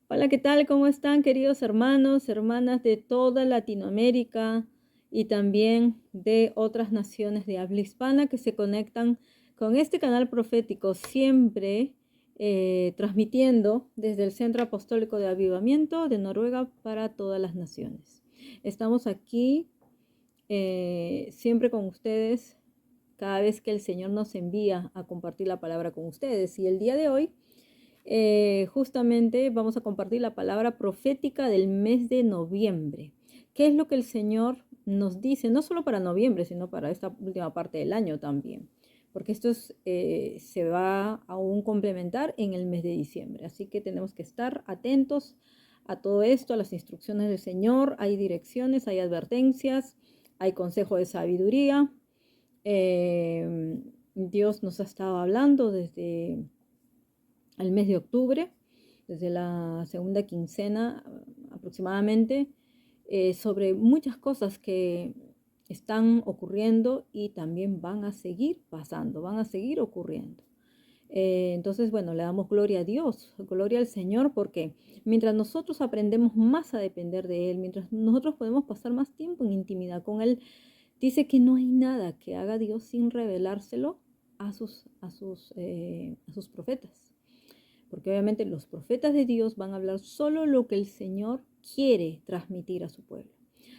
Hola, ¿qué tal? ¿Cómo están, queridos hermanos, hermanas de toda Latinoamérica y también de otras naciones de habla hispana que se conectan con este canal profético, siempre transmitiendo desde el Centro Apostólico de Avivamiento de Noruega para todas las naciones? Estamos aquí siempre con ustedes cada vez que el Señor nos envía a compartir la palabra con ustedes. Y el día de hoy justamente vamos a compartir la palabra profética del mes de noviembre. ¿Qué es lo que el Señor nos dice? No solo para noviembre, sino para esta última parte del año también. Porque se va a aún complementar en el mes de diciembre. Así que tenemos que estar atentos a todo esto, a las instrucciones del Señor. Hay direcciones, hay advertencias, hay consejo de sabiduría. Dios nos ha estado hablando desde al mes de octubre, desde la segunda quincena aproximadamente, sobre muchas cosas que están ocurriendo y también van a seguir pasando, van a seguir ocurriendo. Entonces, bueno, le damos gloria a Dios, gloria al Señor, porque mientras nosotros aprendemos más a depender de Él, mientras nosotros podemos pasar más tiempo en intimidad con Él, dice que no hay nada que haga Dios sin revelárselo a sus profetas. Porque obviamente los profetas de Dios van a hablar solo lo que el Señor quiere transmitir a su pueblo.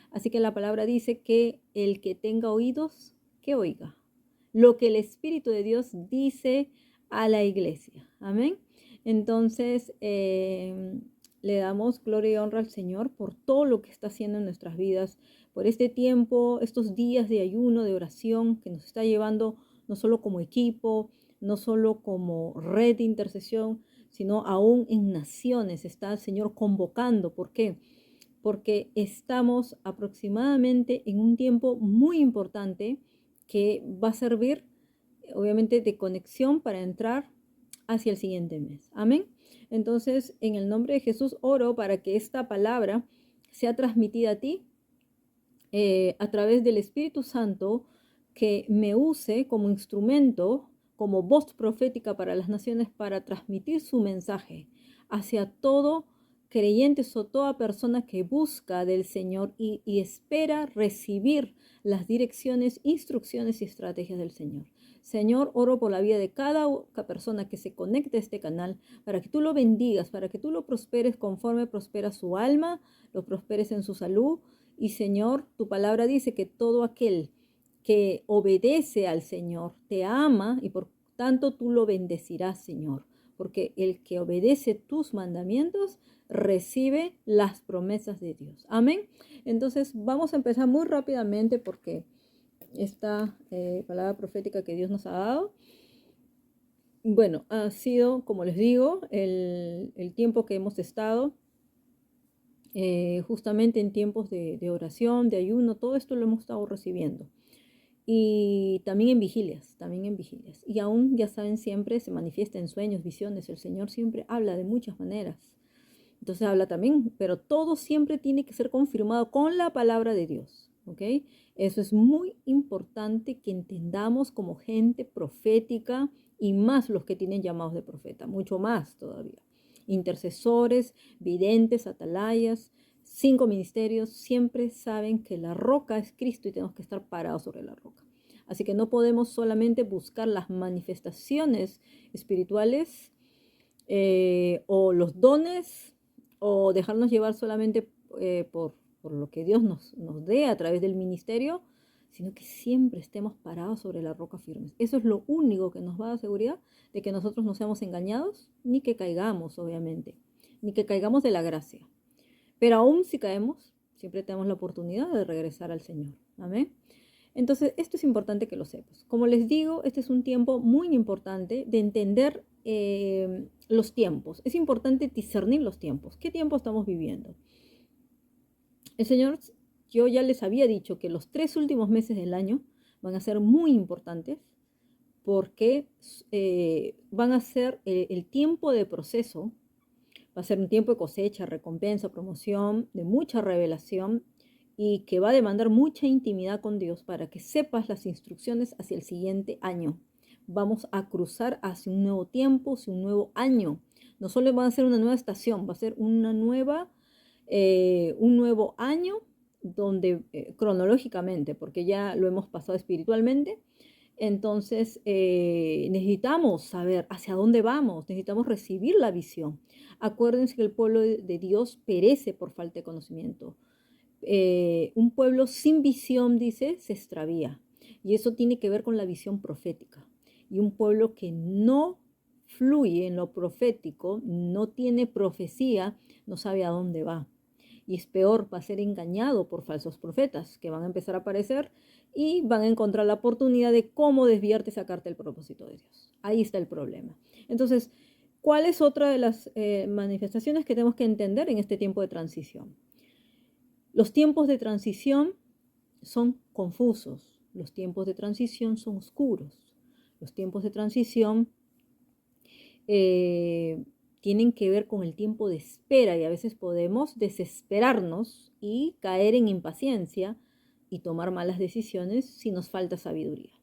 Así que la palabra dice que el que tenga oídos, que oiga lo que el Espíritu de Dios dice a la iglesia. Amén. Entonces, le damos gloria y honra al Señor por todo lo que está haciendo en nuestras vidas, por este tiempo, estos días de ayuno, de oración que nos está llevando no solo como equipo, no solo como red de intercesión, sino aún en naciones está el Señor convocando. ¿Por qué? Porque estamos aproximadamente en un tiempo muy importante que va a servir, obviamente, de conexión para entrar hacia el siguiente mes. Amén. Entonces, en el nombre de Jesús, oro para que esta palabra sea transmitida a ti a través del Espíritu Santo, que me use como instrumento, como voz profética para las naciones, para transmitir su mensaje hacia todo creyente o toda persona que busca del Señor y espera recibir las direcciones, instrucciones y estrategias del Señor. Señor, oro por la vida de cada persona que se conecte a este canal, para que tú lo bendigas, para que tú lo prosperes conforme prospera su alma, lo prosperes en su salud. Y Señor, tu palabra dice que todo aquel que obedece al Señor te ama y por tanto tú lo bendecirás, Señor, porque el que obedece tus mandamientos recibe las promesas de Dios. Amén. Entonces vamos a empezar muy rápidamente porque esta palabra profética que Dios nos ha dado, bueno, ha sido, como les digo, el tiempo que hemos estado justamente en tiempos de oración, de ayuno, todo esto lo hemos estado recibiendo. Y también en vigilias, también en vigilias. Y aún, ya saben, siempre se manifiesta en sueños, visiones. El Señor siempre habla de muchas maneras. Entonces habla también, pero todo siempre tiene que ser confirmado con la palabra de Dios. ¿Ok? Eso es muy importante que entendamos como gente profética y más los que tienen llamados de profeta, mucho más todavía. Intercesores, videntes, atalayas, 5 ministerios, siempre saben que la roca es Cristo y tenemos que estar parados sobre la roca. Así que no podemos solamente buscar las manifestaciones espirituales o los dones o dejarnos llevar solamente por lo que Dios nos dé a través del ministerio, sino que siempre estemos parados sobre la roca firmes. Eso es lo único que nos va a dar seguridad de que nosotros no seamos engañados, ni que caigamos, obviamente, ni que caigamos de la gracia. Pero aún si caemos, siempre tenemos la oportunidad de regresar al Señor. Amén. Entonces, esto es importante que lo sepas. Como les digo, este es un tiempo muy importante de entender los tiempos. Es importante discernir los tiempos. ¿Qué tiempo estamos viviendo? El Señor, yo ya les había dicho que los 3 últimos meses del año van a ser muy importantes porque van a ser el tiempo de proceso. Va a ser un tiempo de cosecha, recompensa, promoción, de mucha revelación y que va a demandar mucha intimidad con Dios para que sepas las instrucciones hacia el siguiente año. Vamos a cruzar hacia un nuevo tiempo, hacia un nuevo año, No solo va a ser una nueva estación, va a ser una nueva, un nuevo año donde cronológicamente, porque ya lo hemos pasado espiritualmente, entonces necesitamos saber hacia dónde vamos, necesitamos recibir la visión. Acuérdense que el pueblo de Dios perece por falta de conocimiento. Un pueblo sin visión, dice, se extravía. Y eso tiene que ver con la visión profética. Y un pueblo que no fluye en lo profético, no tiene profecía, no sabe a dónde va. Y es peor, va a ser engañado por falsos profetas que van a empezar a aparecer y van a encontrar la oportunidad de cómo desviarte y sacarte el propósito de Dios. Ahí está el problema. Entonces, ¿cuál es otra de las manifestaciones que tenemos que entender en este tiempo de transición? Los tiempos de transición son confusos, los tiempos de transición son oscuros, los tiempos de transición eh, tienen que ver con el tiempo de espera y a veces podemos desesperarnos y caer en impaciencia y tomar malas decisiones si nos falta sabiduría.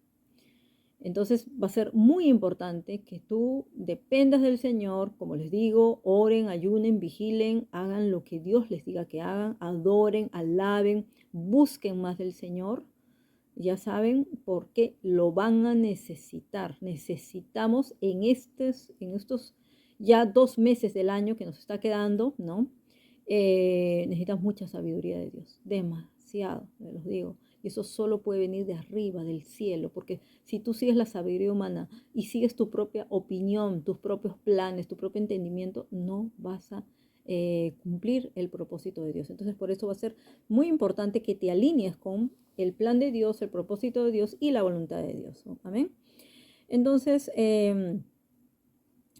Entonces va a ser muy importante que tú dependas del Señor, como les digo, oren, ayunen, vigilen, hagan lo que Dios les diga que hagan, adoren, alaben, busquen más del Señor. Ya saben, porque lo van a necesitar. Necesitamos en estos ya 2 meses del año que nos está quedando, ¿no? Necesitamos mucha sabiduría de Dios, demasiado, me los digo. Y eso solo puede venir de arriba, del cielo, porque si tú sigues la sabiduría humana y sigues tu propia opinión, tus propios planes, tu propio entendimiento, no vas a cumplir el propósito de Dios. Entonces, por eso va a ser muy importante que te alinees con el plan de Dios, el propósito de Dios y la voluntad de Dios, ¿no? Amén. Entonces,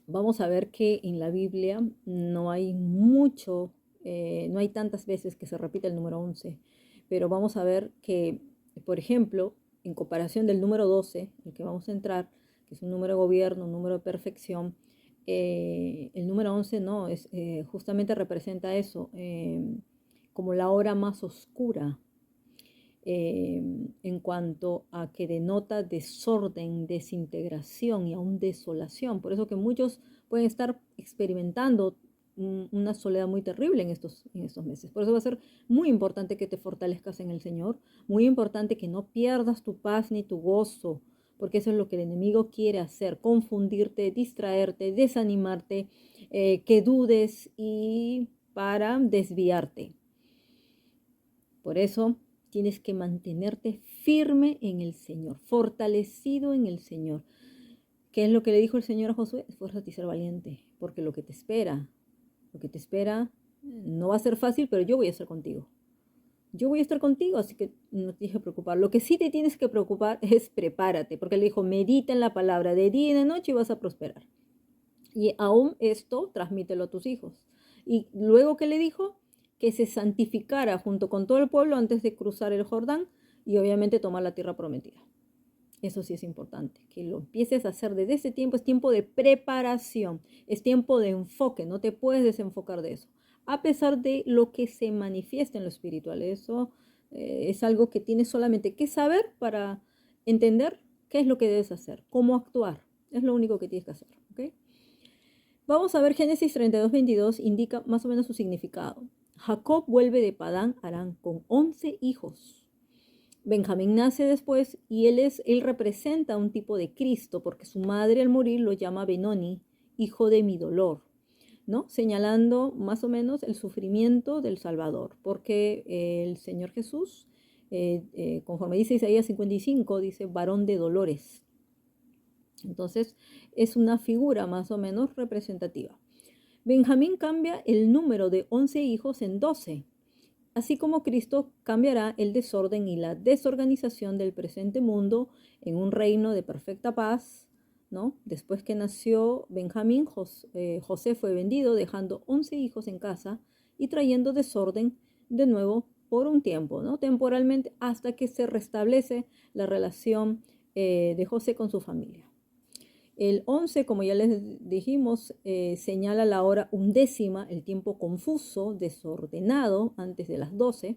vamos a ver que en la Biblia no hay mucho, no hay tantas veces que se repita el número 11, pero vamos a ver que, por ejemplo, en comparación del número 12, el que vamos a entrar, que es un número de gobierno, un número de perfección, el número 11 no, justamente representa eso, como la hora más oscura, en cuanto a que denota desorden, desintegración y aún desolación. Por eso que muchos pueden estar experimentando una soledad muy terrible en estos meses. Por eso va a ser muy importante que te fortalezcas en el Señor, muy importante que no pierdas tu paz ni tu gozo, porque eso es lo que el enemigo quiere hacer, confundirte, distraerte, desanimarte, que dudes y para desviarte. Por eso tienes que mantenerte firme en el Señor, fortalecido en el Señor. ¿Qué es lo que le dijo el Señor a Josué? Esfuérzate y ser valiente, porque lo que te espera no va a ser fácil, pero yo voy a estar contigo. Yo voy a estar contigo, así que no te tienes que preocupar. Lo que sí te tienes que preocupar es prepárate, porque le dijo, medita en la palabra de día y de noche y vas a prosperar. Y aún esto transmítelo a tus hijos. Y luego que le dijo que se santificara junto con todo el pueblo antes de cruzar el Jordán y obviamente tomar la tierra prometida. Eso sí es importante, que lo empieces a hacer desde ese tiempo. Es tiempo de preparación, es tiempo de enfoque, no te puedes desenfocar de eso. A pesar de lo que se manifiesta en lo espiritual, eso es algo que tienes solamente que saber para entender qué es lo que debes hacer, cómo actuar. Es lo único que tienes que hacer, ¿ok? Vamos a ver, Génesis 32:22 indica más o menos su significado. Jacob vuelve de Padán Aram con 11 hijos. Benjamín nace después y él representa un tipo de Cristo porque su madre al morir lo llama Benoni, hijo de mi dolor, ¿no? Señalando más o menos el sufrimiento del Salvador, porque el Señor Jesús, conforme dice Isaías 55, dice varón de dolores. Entonces es una figura más o menos representativa. Benjamín cambia el número de 11 hijos en 12, así como Cristo cambiará el desorden y la desorganización del presente mundo en un reino de perfecta paz, ¿no? Después que nació Benjamín, José fue vendido dejando 11 hijos en casa y trayendo desorden de nuevo por un tiempo, ¿no? Temporalmente, hasta que se restablece la relación de José con su familia. El 11, como ya les dijimos, señala la hora undécima, el tiempo confuso, desordenado, antes de las 12,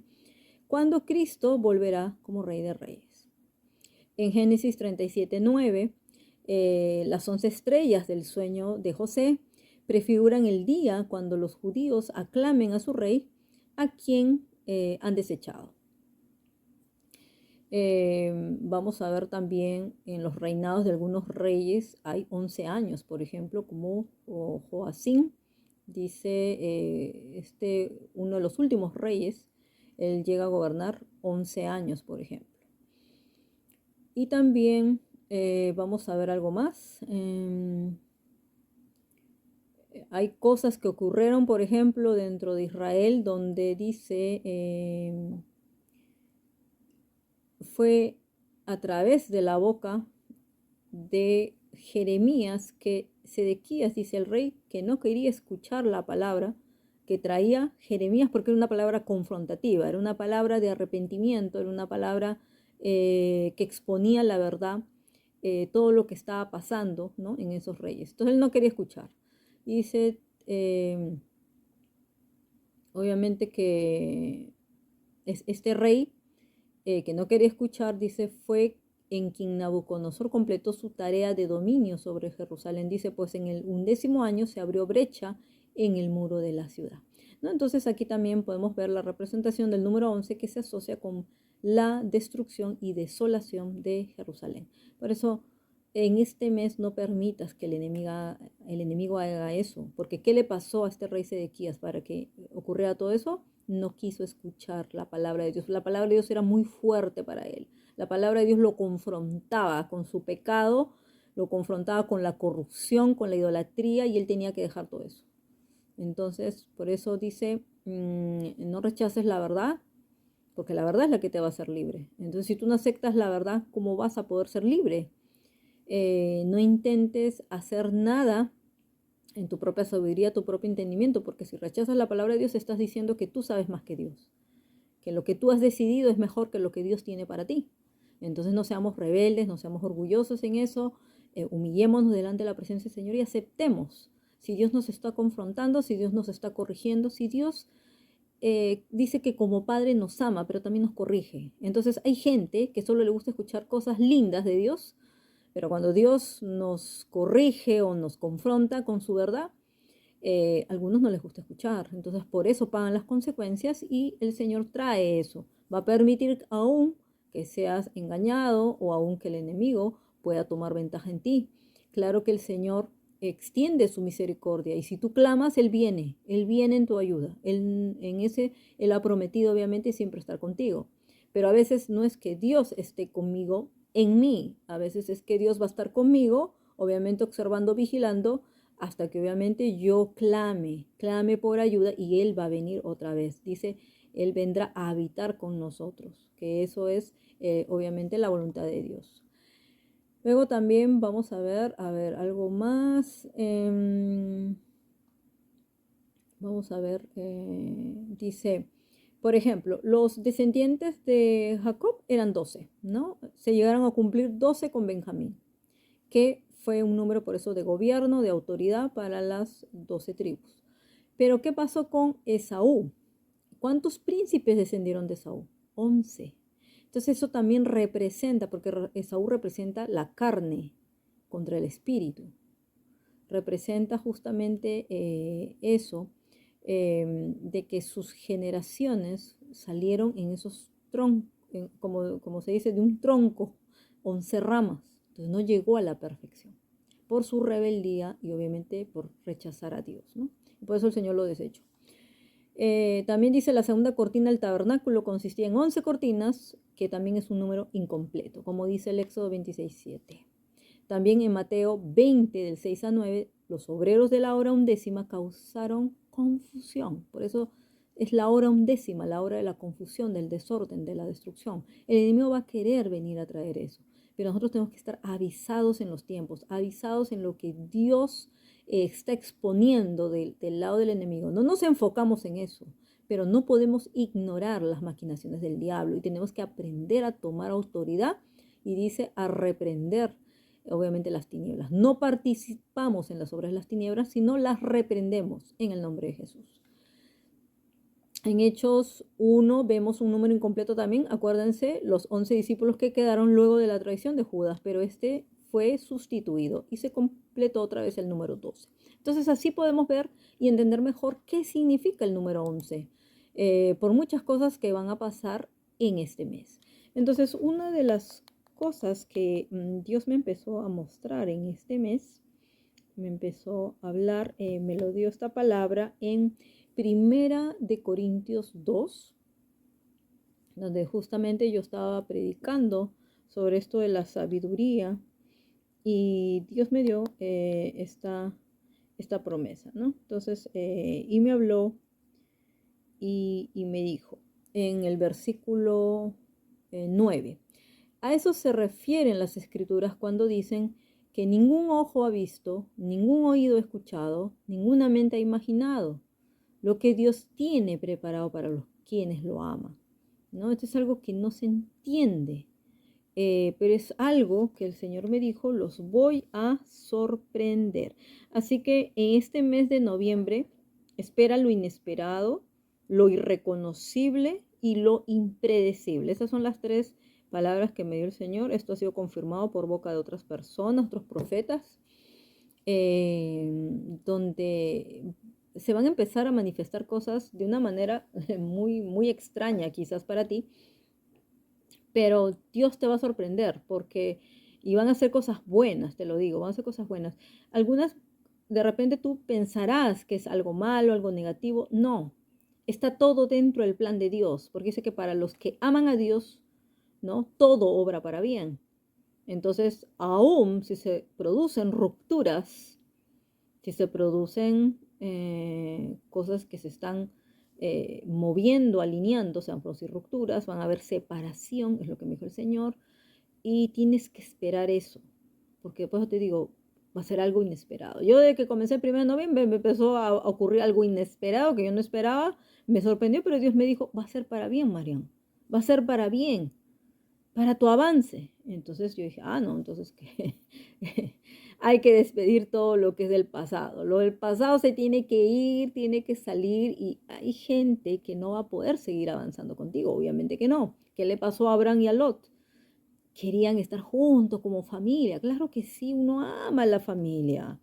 cuando Cristo volverá como Rey de Reyes. En Génesis 37:9, las 11 estrellas del sueño de José prefiguran el día cuando los judíos aclamen a su rey, a quien han desechado. Vamos a ver también en los reinados de algunos reyes, hay 11 años, por ejemplo, como Joacim, dice uno de los últimos reyes, él llega a gobernar 11 años, por ejemplo. Y también vamos a ver algo más. Hay cosas que ocurrieron, por ejemplo, dentro de Israel, donde dice, fue a través de la boca de Jeremías que Sedequías, dice el rey, que no quería escuchar la palabra que traía Jeremías porque era una palabra confrontativa, era una palabra de arrepentimiento, era una palabra que exponía la verdad, todo lo que estaba pasando, ¿no?, en esos reyes. Entonces él no quería escuchar. Y dice, obviamente que este rey que no quería escuchar, dice, fue en quien Nabucodonosor completó su tarea de dominio sobre Jerusalén. Dice, pues en el 11º año se abrió brecha en el muro de la ciudad, ¿no? Entonces aquí también podemos ver la representación del número 11 que se asocia con la destrucción y desolación de Jerusalén. Por eso en este mes no permitas que el enemigo haga eso, porque ¿qué le pasó a este rey Sedequías para que ocurriera todo eso? No quiso escuchar la palabra de Dios. La palabra de Dios era muy fuerte para él. La palabra de Dios lo confrontaba con su pecado, lo confrontaba con la corrupción, con la idolatría, y él tenía que dejar todo eso. Entonces, por eso dice, no rechaces la verdad, porque la verdad es la que te va a hacer libre. Entonces, si tú no aceptas la verdad, ¿cómo vas a poder ser libre? No intentes hacer nada en tu propia sabiduría, tu propio entendimiento, porque si rechazas la palabra de Dios, estás diciendo que tú sabes más que Dios, que lo que tú has decidido es mejor que lo que Dios tiene para ti. Entonces no seamos rebeldes, no seamos orgullosos en eso, humillémonos delante de la presencia del Señor y aceptemos. Si Dios nos está confrontando, si Dios nos está corrigiendo, si Dios dice que como Padre nos ama, pero también nos corrige. Entonces hay gente que solo le gusta escuchar cosas lindas de Dios, pero cuando Dios nos corrige o nos confronta con su verdad, a algunos no les gusta escuchar. Entonces por eso pagan las consecuencias y el Señor trae eso. Va a permitir aún que seas engañado o aún que el enemigo pueda tomar ventaja en ti. Claro que el Señor extiende su misericordia y si tú clamas, Él viene en tu ayuda. Él ha prometido obviamente siempre estar contigo. Pero a veces no es que Dios esté conmigo en mí, a veces es que Dios va a estar conmigo, obviamente observando, vigilando, hasta que obviamente yo clame por ayuda y Él va a venir otra vez. Dice, Él vendrá a habitar con nosotros, que eso es obviamente la voluntad de Dios. Luego también vamos a ver algo más. Vamos a ver, dice, por ejemplo, los descendientes de Jacob eran 12, ¿no? Se llegaron a cumplir 12 con Benjamín, que fue un número por eso de gobierno, de autoridad para las 12 tribus. Pero ¿qué pasó con Esaú? ¿Cuántos príncipes descendieron de Esaú? 11. Entonces eso también representa, porque Esaú representa la carne contra el espíritu. Representa justamente eso, de que sus generaciones salieron en esos troncos, como se dice, de un tronco, 11 ramas. Entonces no llegó a la perfección por su rebeldía y obviamente por rechazar a Dios, ¿no? Y por eso el Señor lo desechó. También dice la segunda cortina del tabernáculo consistía en 11 cortinas, que también es un número incompleto, como dice el Éxodo 26:7. También en Mateo 20, del 6 a 9, los obreros de la hora undécima causaron confusión. Por eso es la hora undécima, la hora de la confusión, del desorden, de la destrucción. El enemigo va a querer venir a traer eso, pero nosotros tenemos que estar avisados en los tiempos, avisados en lo que Dios está exponiendo del lado del enemigo. No nos enfocamos en eso, pero no podemos ignorar las maquinaciones del diablo y tenemos que aprender a tomar autoridad y dice a reprender obviamente las tinieblas. No participamos en las obras de las tinieblas, sino las reprendemos en el nombre de Jesús. En Hechos 1 vemos un número incompleto también. Acuérdense, los 11 discípulos que quedaron luego de la traición de Judas, pero este fue sustituido y se completó otra vez el número 12. Entonces así podemos ver y entender mejor qué significa el número 11 por muchas cosas que van a pasar en este mes. Entonces una de las cosas que Dios me empezó a mostrar en este mes, me empezó a hablar, me lo dio esta palabra en Primera de Corintios 2, donde justamente yo estaba predicando sobre esto de la sabiduría y Dios me dio esta promesa, ¿no? Entonces, y me habló y me dijo en el versículo 9, a eso se refieren las escrituras cuando dicen que ningún ojo ha visto, ningún oído ha escuchado, ninguna mente ha imaginado lo que Dios tiene preparado para los quienes lo aman, ¿no? Esto es algo que no se entiende, pero es algo que el Señor me dijo, los voy a sorprender. Así que en este mes de noviembre, espera lo inesperado, lo irreconocible y lo impredecible. Esas son las tres palabras que me dio el Señor. Esto ha sido confirmado por boca de otras personas, otros profetas, donde se van a empezar a manifestar cosas de una manera muy, muy extraña quizás para ti, pero Dios te va a sorprender porque, y van a hacer cosas buenas, te lo digo, van a hacer cosas buenas. Algunas, de repente tú pensarás que es algo malo, algo negativo. No, está todo dentro del plan de Dios, porque dice que para los que aman a Dios, ¿no? Todo obra para bien. Entonces, aún si se producen rupturas, si se producen cosas que se están moviendo, alineando, se van a producir rupturas, van a haber separación, es lo que me dijo el Señor, y tienes que esperar eso, porque después te digo, va a ser algo inesperado. Yo desde que comencé el 1 de noviembre me empezó a ocurrir algo inesperado que yo no esperaba, me sorprendió, pero Dios me dijo, va a ser para bien, Marian, va a ser para bien, para tu avance. Entonces yo dije, no, entonces que hay que despedir todo lo que es del pasado. Lo del pasado se tiene que ir, tiene que salir y hay gente que no va a poder seguir avanzando contigo, obviamente que no. ¿Qué le pasó a Abraham y a Lot? Querían estar juntos como familia. Claro que sí, uno ama a la familia.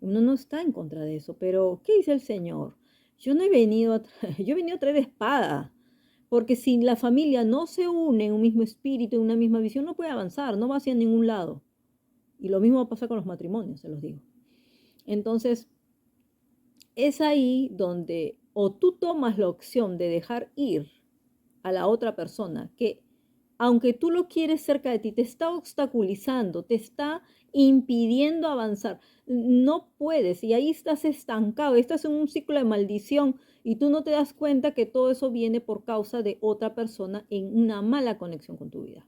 Uno no está en contra de eso, pero ¿qué dice el Señor? Yo no he venido yo he venido a traer espada. Porque si la familia no se une en un mismo espíritu, en una misma visión, no puede avanzar, no va hacia ningún lado. Y lo mismo va a pasar con los matrimonios, se los digo. Entonces, es ahí donde o tú tomas la opción de dejar ir a la otra persona que, aunque tú lo quieres cerca de ti, te está obstaculizando, te está impidiendo avanzar. No puedes y ahí estás estancado, estás en un ciclo de maldición y tú no te das cuenta que todo eso viene por causa de otra persona en una mala conexión con tu vida.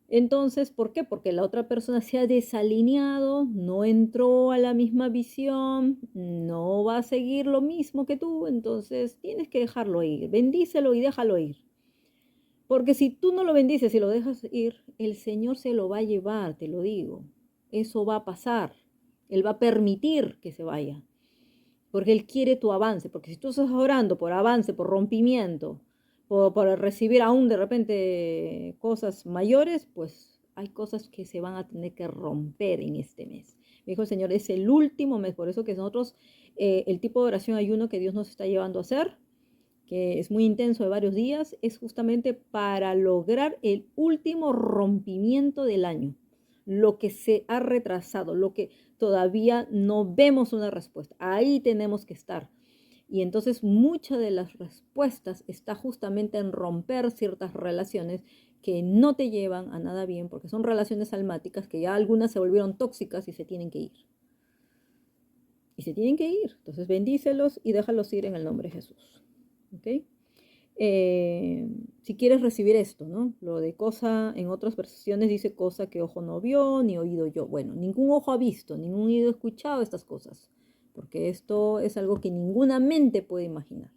Entonces, ¿por qué? Porque la otra persona se ha desalineado, no entró a la misma visión, no va a seguir lo mismo que tú, entonces tienes que dejarlo ir, bendícelo y déjalo ir. Porque si tú no lo bendices y lo dejas ir, el Señor se lo va a llevar, te lo digo. Eso va a pasar. Él va a permitir que se vaya. Porque Él quiere tu avance. Porque si tú estás orando por avance, por rompimiento, por recibir aún de repente cosas mayores, pues hay cosas que se van a tener que romper en este mes. Me dijo el Señor, es el último mes. Por eso que nosotros, el tipo de oración ayuno que Dios nos está llevando a hacer, que es muy intenso de varios días, es justamente para lograr el último rompimiento del año, lo que se ha retrasado, lo que todavía no vemos una respuesta. Ahí tenemos que estar. Y entonces muchas de las respuestas está justamente en romper ciertas relaciones que no te llevan a nada bien, porque son relaciones almáticas que ya algunas se volvieron tóxicas y se tienen que ir. Y se tienen que ir. Entonces bendícelos y déjalos ir en el nombre de Jesús. ¿Ok? Si quieres recibir esto, ¿no? Lo de cosa, en otras versiones dice cosa que ojo no vio, ni oído yo. Bueno, ningún ojo ha visto, ningún oído ha escuchado estas cosas, porque esto es algo que ninguna mente puede imaginar.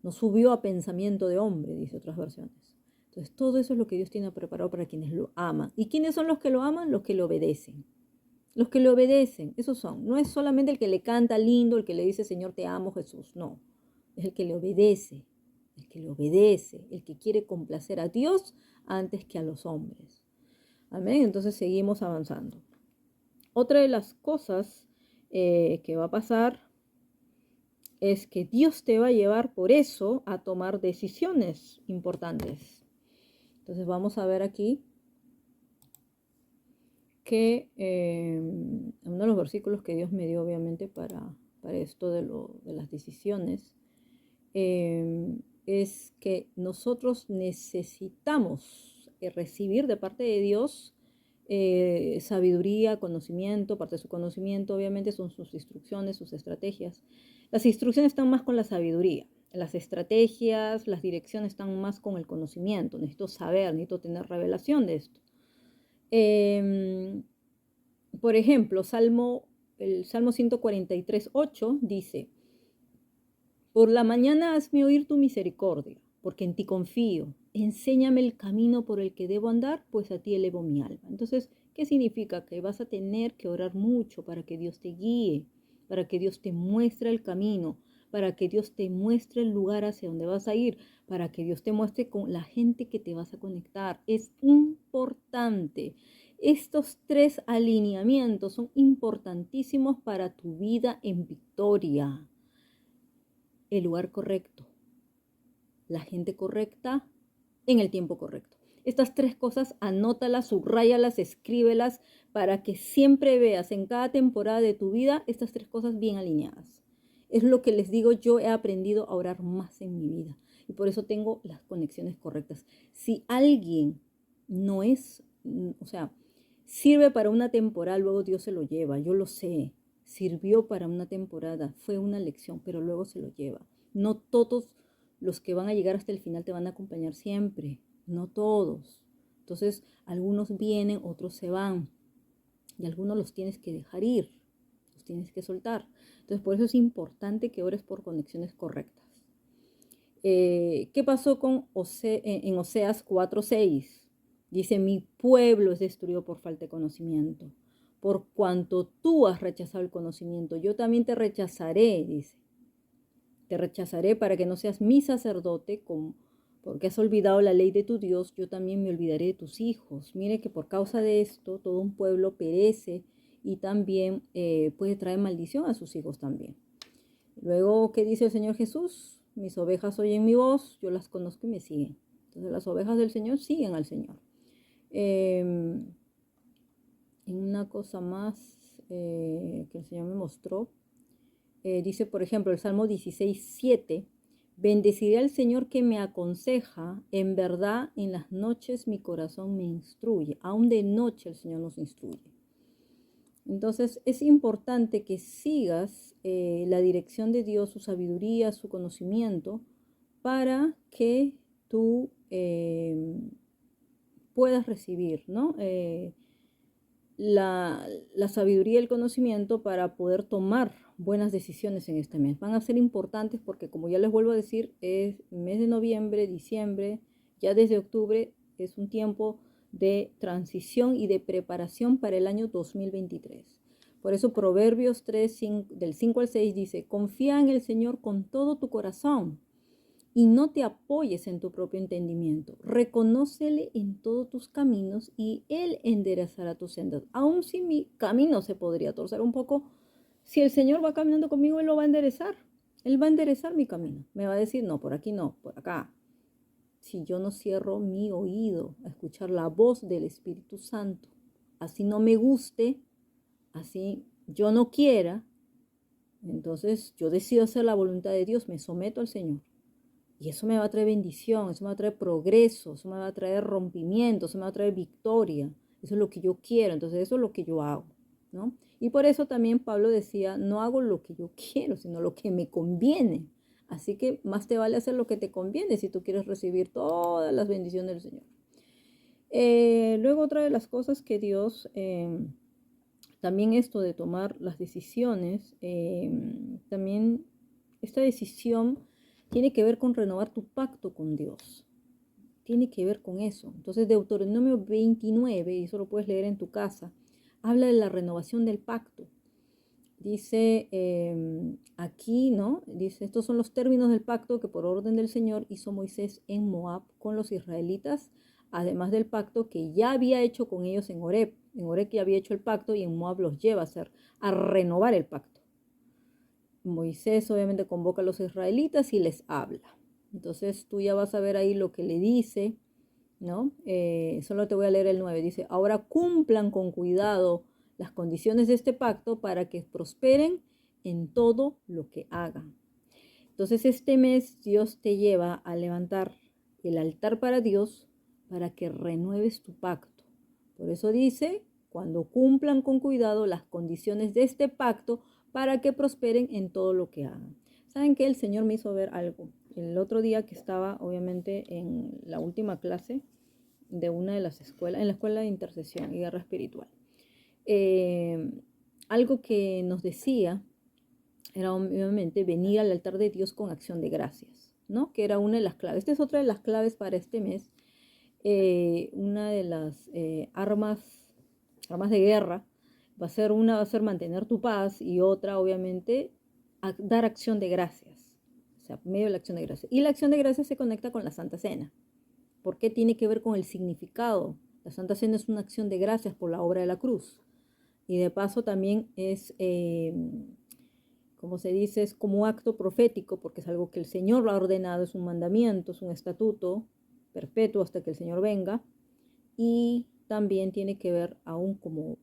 No subió a pensamiento de hombre, dice otras versiones. Entonces, todo eso es lo que Dios tiene preparado para quienes lo aman. ¿Y quiénes son los que lo aman? Los que le obedecen. Los que le obedecen, esos son. No es solamente el que le canta lindo, el que le dice, Señor, te amo, Jesús. No, es el que le obedece. El que le obedece, el que quiere complacer a Dios antes que a los hombres. Amén. Entonces seguimos avanzando. Otra de las cosas que va a pasar es que Dios te va a llevar por eso a tomar decisiones importantes. Entonces vamos a ver aquí que uno de los versículos que Dios me dio obviamente para esto de las decisiones es que nosotros necesitamos recibir de parte de Dios sabiduría, conocimiento. Parte de su conocimiento obviamente son sus instrucciones, sus estrategias. Las instrucciones están más con la sabiduría. Las estrategias, las direcciones están más con el conocimiento. Necesito saber, necesito tener revelación de esto. Por ejemplo, el Salmo 143:8 dice: por la mañana hazme oír tu misericordia, porque en ti confío. Enséñame el camino por el que debo andar, pues a ti elevo mi alma. Entonces, ¿qué significa? Que vas a tener que orar mucho para que Dios te guíe, para que Dios te muestre el camino, para que Dios te muestre el lugar hacia donde vas a ir, para que Dios te muestre con la gente que te vas a conectar. Es importante. Estos 3 alineamientos son importantísimos para tu vida en victoria. El lugar correcto, la gente correcta, en el tiempo correcto. Estas 3 cosas, anótalas, subráyalas, escríbelas, para que siempre veas en cada temporada de tu vida estas 3 cosas bien alineadas. Es lo que les digo, yo he aprendido a orar más en mi vida y por eso tengo las conexiones correctas. Si alguien no es, o sea, sirve para una temporada, luego Dios se lo lleva, yo lo sé. Sirvió para una temporada, fue una lección, pero luego se lo lleva. No todos los que van a llegar hasta el final te van a acompañar siempre, no todos. Entonces, algunos vienen, otros se van, y algunos los tienes que dejar ir, los tienes que soltar. Entonces, por eso es importante que ores por conexiones correctas. ¿Qué pasó en Oseas 4:6? Dice: mi pueblo es destruido por falta de conocimiento. Por cuanto tú has rechazado el conocimiento, yo también te rechazaré, dice. Te rechazaré para que no seas mi sacerdote, porque has olvidado la ley de tu Dios, yo también me olvidaré de tus hijos. Mire que por causa de esto todo un pueblo perece y también puede traer maldición a sus hijos también. Luego, ¿qué dice el Señor Jesús? Mis ovejas oyen mi voz, yo las conozco y me siguen. Entonces las ovejas del Señor siguen al Señor. En una cosa más que el Señor me mostró, dice, por ejemplo, el Salmo 16:7: bendeciré al Señor que me aconseja, en verdad en las noches mi corazón me instruye. Aún de noche el Señor nos instruye. Entonces es importante que sigas la dirección de Dios, su sabiduría, su conocimiento, para que tú puedas recibir, ¿no? La sabiduría y el conocimiento para poder tomar buenas decisiones en este mes. Van a ser importantes porque, como ya les vuelvo a decir, es mes de noviembre, diciembre, ya desde octubre es un tiempo de transición y de preparación para el año 2023. Por eso Proverbios 3, del 5 al 6 dice: confía en el Señor con todo tu corazón y no te apoyes en tu propio entendimiento. Reconócele en todos tus caminos y Él enderezará tus sendas. Aun si mi camino se podría torcer un poco, si el Señor va caminando conmigo, Él lo va a enderezar. Él va a enderezar mi camino. Me va a decir: no, por aquí no, por acá. Si yo no cierro mi oído a escuchar la voz del Espíritu Santo, así no me guste, así yo no quiera, entonces yo decido hacer la voluntad de Dios, me someto al Señor. Y eso me va a traer bendición, eso me va a traer progreso, eso me va a traer rompimiento, eso me va a traer victoria. Eso es lo que yo quiero, entonces eso es lo que yo hago, ¿no? Y por eso también Pablo decía: no hago lo que yo quiero, sino lo que me conviene. Así que más te vale hacer lo que te conviene si tú quieres recibir todas las bendiciones del Señor. Luego otra de las cosas que Dios, también esto de tomar las decisiones, también esta decisión tiene que ver con renovar tu pacto con Dios. Tiene que ver con eso. Entonces, Deuteronomio 29, y eso lo puedes leer en tu casa, habla de la renovación del pacto. Dice aquí, ¿no? Dice: estos son los términos del pacto que por orden del Señor hizo Moisés en Moab con los israelitas además del pacto que ya había hecho con ellos en Horeb. En Horeb ya había hecho el pacto y en Moab los lleva a renovar el pacto. Moisés obviamente convoca a los israelitas y les habla. Entonces tú ya vas a ver ahí lo que le dice, ¿no? Solo te voy a leer el 9. Dice, ahora cumplan con cuidado las condiciones de este pacto para que prosperen en todo lo que hagan. Entonces este mes Dios te lleva a levantar el altar para Dios para que renueves tu pacto. Por eso dice, cuando cumplan con cuidado las condiciones de este pacto para que prosperen en todo lo que hagan. ¿Saben qué? El Señor me hizo ver algo. El otro día que estaba, obviamente, en la última clase de una de las escuelas, en la escuela de intercesión y guerra espiritual. Algo que nos decía era obviamente venir al altar de Dios con acción de gracias, ¿no? Que era una de las claves. Esta es otra de las claves para este mes. Una de las armas de guerra va a ser mantener tu paz y otra, obviamente, dar acción de gracias. O sea, medio de la acción de gracias. Y la acción de gracias se conecta con la Santa Cena. ¿Por qué tiene que ver con el significado? La Santa Cena es una acción de gracias por la obra de la cruz. Y de paso también es, como se dice, es como acto profético, porque es algo que el Señor lo ha ordenado, es un mandamiento, es un estatuto perpetuo hasta que el Señor venga. Y también tiene que ver aún como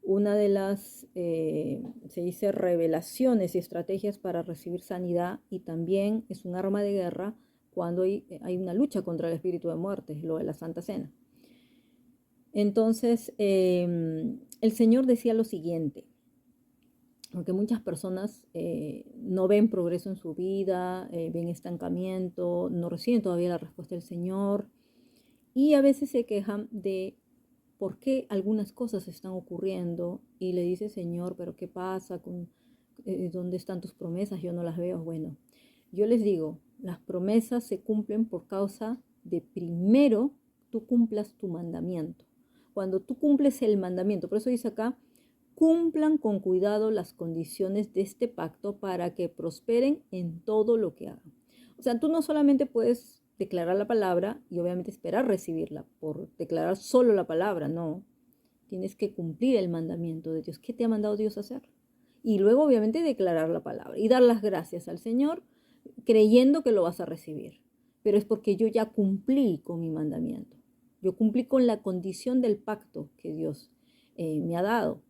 una de las, se dice, revelaciones y estrategias para recibir sanidad, y también es un arma de guerra cuando hay una lucha contra el espíritu de muerte, lo de la Santa Cena. Entonces, el Señor decía lo siguiente, porque muchas personas no ven progreso en su vida, ven estancamiento, no reciben todavía la respuesta del Señor, y a veces se quejan de por qué algunas cosas están ocurriendo, y le dice, Señor, pero ¿qué pasa? ¿Dónde están tus promesas? Yo no las veo. Bueno, yo les digo, las promesas se cumplen por causa de primero tú cumplas tu mandamiento. Cuando tú cumples el mandamiento, por eso dice acá, cumplan con cuidado las condiciones de este pacto para que prosperen en todo lo que hagan. O sea, tú no solamente puedes declarar la palabra y obviamente esperar recibirla por declarar solo la palabra, no. Tienes que cumplir el mandamiento de Dios. ¿Qué te ha mandado Dios a hacer? Y luego obviamente declarar la palabra y dar las gracias al Señor creyendo que lo vas a recibir. Pero es porque yo ya cumplí con mi mandamiento. Yo cumplí con la condición del pacto que Dios me ha dado.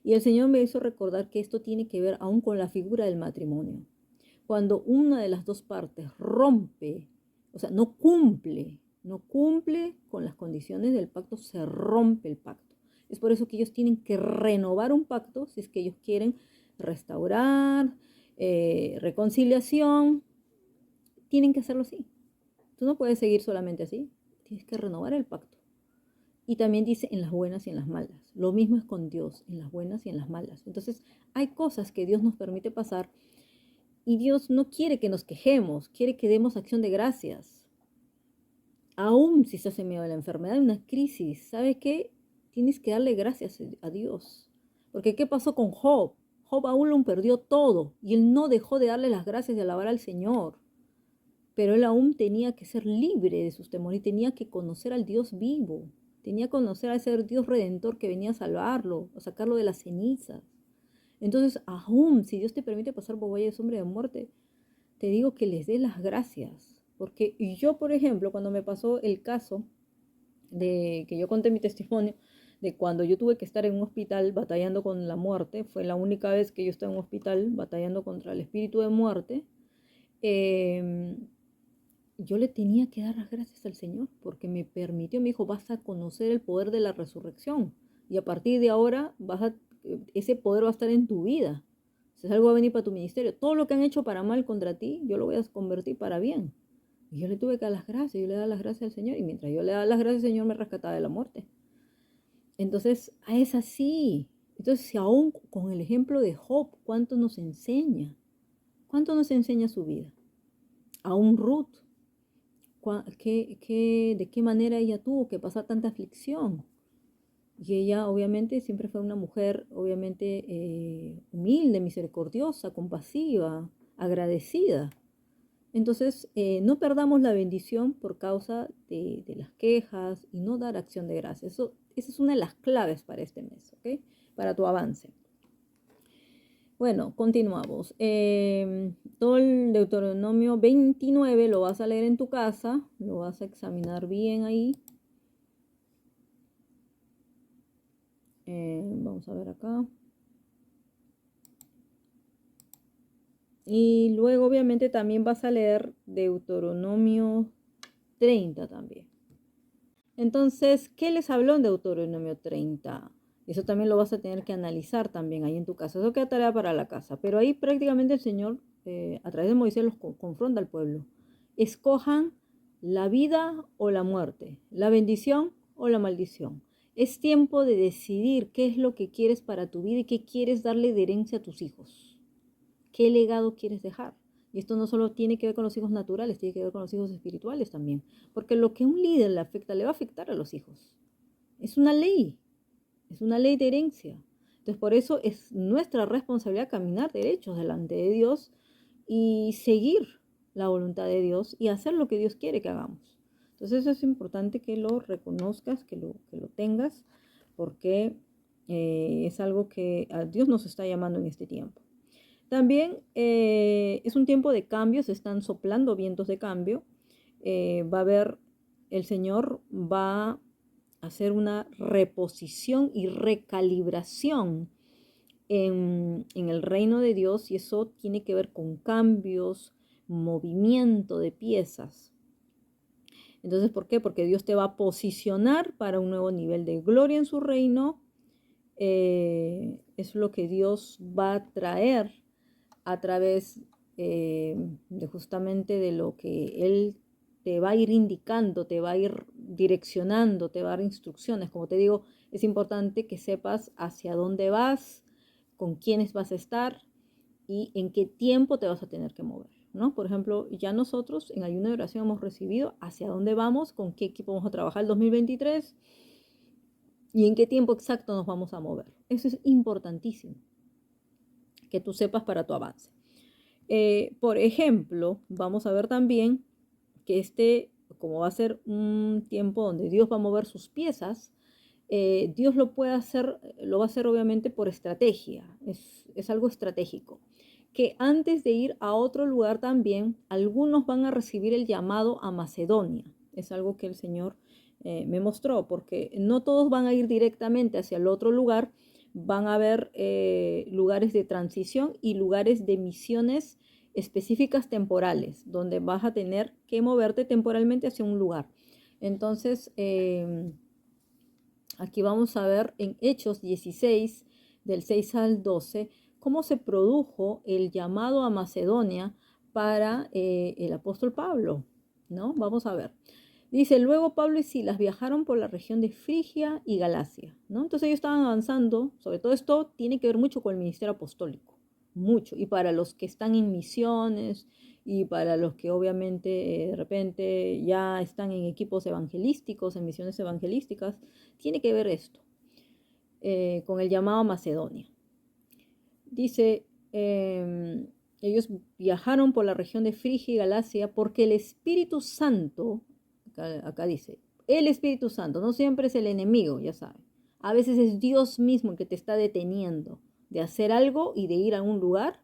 Y el Señor me hizo recordar que esto tiene que ver aún con la figura del matrimonio. Cuando una de las dos partes rompe, o sea, no cumple con las condiciones del pacto, se rompe el pacto. Es por eso que ellos tienen que renovar un pacto si es que ellos quieren restaurar, reconciliación. Tienen que hacerlo así. Tú no puedes seguir solamente así. Tienes que renovar el pacto. Y también dice en las buenas y en las malas. Lo mismo es con Dios, en las buenas y en las malas. Entonces, hay cosas que Dios nos permite pasar y Dios no quiere que nos quejemos, quiere que demos acción de gracias. Aún si estás en medio de la enfermedad, de una crisis, ¿sabes qué? Tienes que darle gracias a Dios. Porque ¿qué pasó con Job? Job aún lo perdió todo y él no dejó de darle las gracias y alabar al Señor. Pero él aún tenía que ser libre de sus temores y tenía que conocer al Dios vivo. Tenía que conocer a ese Dios redentor que venía a salvarlo, a sacarlo de las cenizas. Entonces, aún si Dios te permite pasar por valle de sombra de muerte, te digo que les dé las gracias. Porque yo, por ejemplo, cuando me pasó el caso de que yo conté mi testimonio, de cuando yo tuve que estar en un hospital batallando con la muerte, fue la única vez que yo estaba en un hospital batallando contra el espíritu de muerte, yo le tenía que dar las gracias al Señor porque me permitió, me dijo, vas a conocer el poder de la resurrección y a partir de ahora ese poder va a estar en tu vida. Si algo va a venir para tu ministerio, todo lo que han hecho para mal contra ti, yo lo voy a convertir para bien. Y yo le tuve que dar las gracias, yo le daba las gracias al Señor y mientras yo le daba las gracias al Señor me rescataba de la muerte. Entonces, es así. Entonces, si aún con el ejemplo de Job, ¿cuánto nos enseña? ¿Cuánto nos enseña su vida? Aún Ruth. ¿De qué manera ella tuvo que pasar tanta aflicción? Y ella obviamente siempre fue una mujer obviamente humilde, misericordiosa, compasiva, agradecida. Entonces, no perdamos la bendición por causa de las quejas y no dar acción de gracia. Esa es una de las claves para este mes, ¿ok? Para tu avance. Bueno, continuamos. Todo el Deuteronomio 29 lo vas a leer en tu casa, lo vas a examinar bien ahí. Vamos a ver acá. Y luego obviamente también vas a leer Deuteronomio 30 también. Entonces, ¿qué les habló en Deuteronomio 30? Eso también lo vas a tener que analizar también ahí en tu casa. Eso queda tarea para la casa. Pero ahí prácticamente el Señor, a través de Moisés, los confronta al pueblo. Escojan la vida o la muerte, la bendición o la maldición. Es tiempo de decidir qué es lo que quieres para tu vida y qué quieres darle de herencia a tus hijos. ¿Qué legado quieres dejar? Y esto no solo tiene que ver con los hijos naturales, tiene que ver con los hijos espirituales también. Porque lo que a un líder le afecta, le va a afectar a los hijos. Es una ley de herencia. Entonces, por eso es nuestra responsabilidad caminar derechos delante de Dios y seguir la voluntad de Dios y hacer lo que Dios quiere que hagamos. Entonces, eso es importante que lo reconozcas, que lo tengas, porque es algo que a Dios nos está llamando en este tiempo. También es un tiempo de cambios, están soplando vientos de cambio. Va a haber, el Señor va a hacer una reposición y recalibración en el reino de Dios y eso tiene que ver con cambios, movimiento de piezas. Entonces, ¿por qué? Porque Dios te va a posicionar para un nuevo nivel de gloria en su reino. Es lo que Dios va a traer a través de justamente de lo que Él te va a ir indicando, te va a ir direccionando, te va a dar instrucciones. Como te digo, es importante que sepas hacia dónde vas, con quiénes vas a estar y en qué tiempo te vas a tener que mover, ¿no? Por ejemplo, ya nosotros en ayuno de oración hemos recibido hacia dónde vamos, con qué equipo vamos a trabajar el 2023 y en qué tiempo exacto nos vamos a mover. Eso es importantísimo, que tú sepas para tu avance. Por ejemplo, vamos a ver también que como va a ser un tiempo donde Dios va a mover sus piezas, Dios lo puede hacer, lo va a hacer obviamente por estrategia, es algo estratégico. Que antes de ir a otro lugar también, algunos van a recibir el llamado a Macedonia. Es algo que el Señor me mostró, porque no todos van a ir directamente hacia el otro lugar, van a haber lugares de transición y lugares de misiones específicas temporales, donde vas a tener que moverte temporalmente hacia un lugar. Entonces, aquí vamos a ver en Hechos 16, del 6 al 12, cómo se produjo el llamado a Macedonia para el apóstol Pablo, ¿no? Vamos a ver. Dice, luego Pablo y Silas viajaron por la región de Frigia y Galacia, ¿no? Entonces ellos estaban avanzando, sobre todo esto tiene que ver mucho con el ministerio apostólico, mucho, y para los que están en misiones y para los que obviamente de repente ya están en equipos evangelísticos, en misiones evangelísticas, tiene que ver esto con el llamado a Macedonia. Dice, ellos viajaron por la región de Frigia y Galacia porque el Espíritu Santo, acá dice, el Espíritu Santo, no siempre es el enemigo, ya saben. A veces es Dios mismo el que te está deteniendo de hacer algo y de ir a un lugar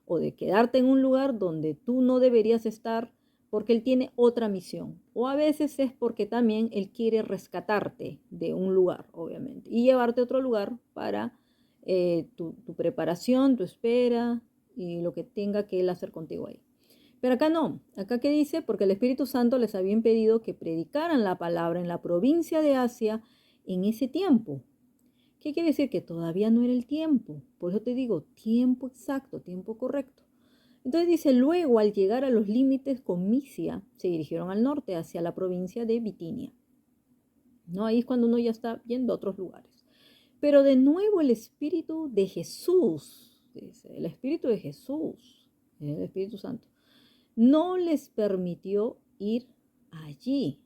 o de quedarte en un lugar donde tú no deberías estar porque Él tiene otra misión. O a veces es porque también Él quiere rescatarte de un lugar, obviamente, y llevarte a otro lugar para tu preparación, tu espera y lo que tenga que Él hacer contigo ahí. Pero acá no, acá que dice, porque el Espíritu Santo les había impedido que predicaran la palabra en la provincia de Asia en ese tiempo. ¿Qué quiere decir? Que todavía no era el tiempo. Por eso te digo, tiempo exacto, tiempo correcto. Entonces dice, luego al llegar a los límites con Misia, se dirigieron al norte, hacia la provincia de Bitinia. ¿No? Ahí es cuando uno ya está yendo a otros lugares. Pero de nuevo el Espíritu de Jesús, dice, el Espíritu de Jesús, el Espíritu Santo, no les permitió ir allí.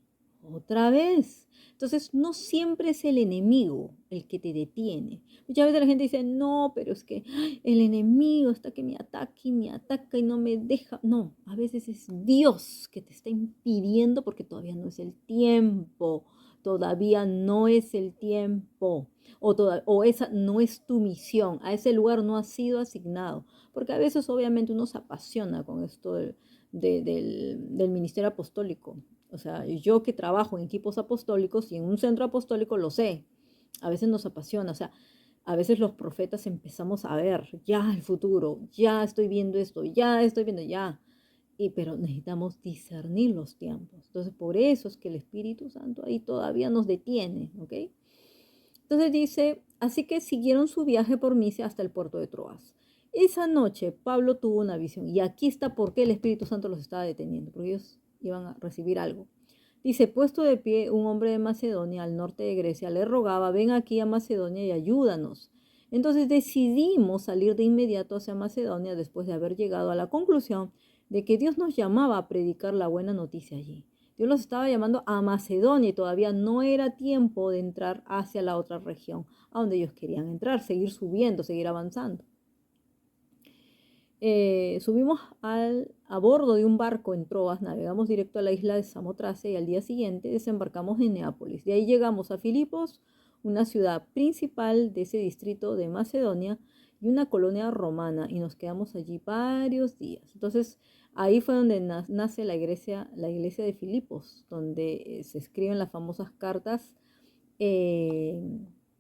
otra vez. Entonces, no siempre es el enemigo el que te detiene. Muchas veces la gente dice, no, pero es que ay, el enemigo está que me ataca y no me deja. No, a veces es Dios que te está impidiendo porque todavía no es el tiempo. Todavía no es el tiempo. O esa no es tu misión. A ese lugar no has sido asignado. Porque a veces obviamente uno se apasiona con esto del ministerio apostólico. O sea, yo que trabajo en equipos apostólicos y en un centro apostólico lo sé. A veces nos apasiona, o sea, a veces los profetas empezamos a ver ya el futuro, ya estoy viendo esto, ya estoy viendo ya. Pero necesitamos discernir los tiempos. Entonces, por eso es que el Espíritu Santo ahí todavía nos detiene, ¿ok? Entonces dice, así que siguieron su viaje por Misia hasta el puerto de Troas. Esa noche Pablo tuvo una visión y aquí está por qué el Espíritu Santo los estaba deteniendo, porque ellos iban a recibir algo. Dice, puesto de pie, un hombre de Macedonia, al norte de Grecia, le rogaba, ven aquí a Macedonia y ayúdanos. Entonces decidimos salir de inmediato hacia Macedonia después de haber llegado a la conclusión de que Dios nos llamaba a predicar la buena noticia allí. Dios los estaba llamando a Macedonia y todavía no era tiempo de entrar hacia la otra región, a donde ellos querían entrar, seguir subiendo, seguir avanzando. Subimos a bordo de un barco en Troas, navegamos directo a la isla de Samotrace y al día siguiente desembarcamos en Neápolis. De ahí llegamos a Filipos, una ciudad principal de ese distrito de Macedonia y una colonia romana, y nos quedamos allí varios días. Entonces, ahí fue donde nace la iglesia de Filipos, donde se escriben las famosas cartas eh,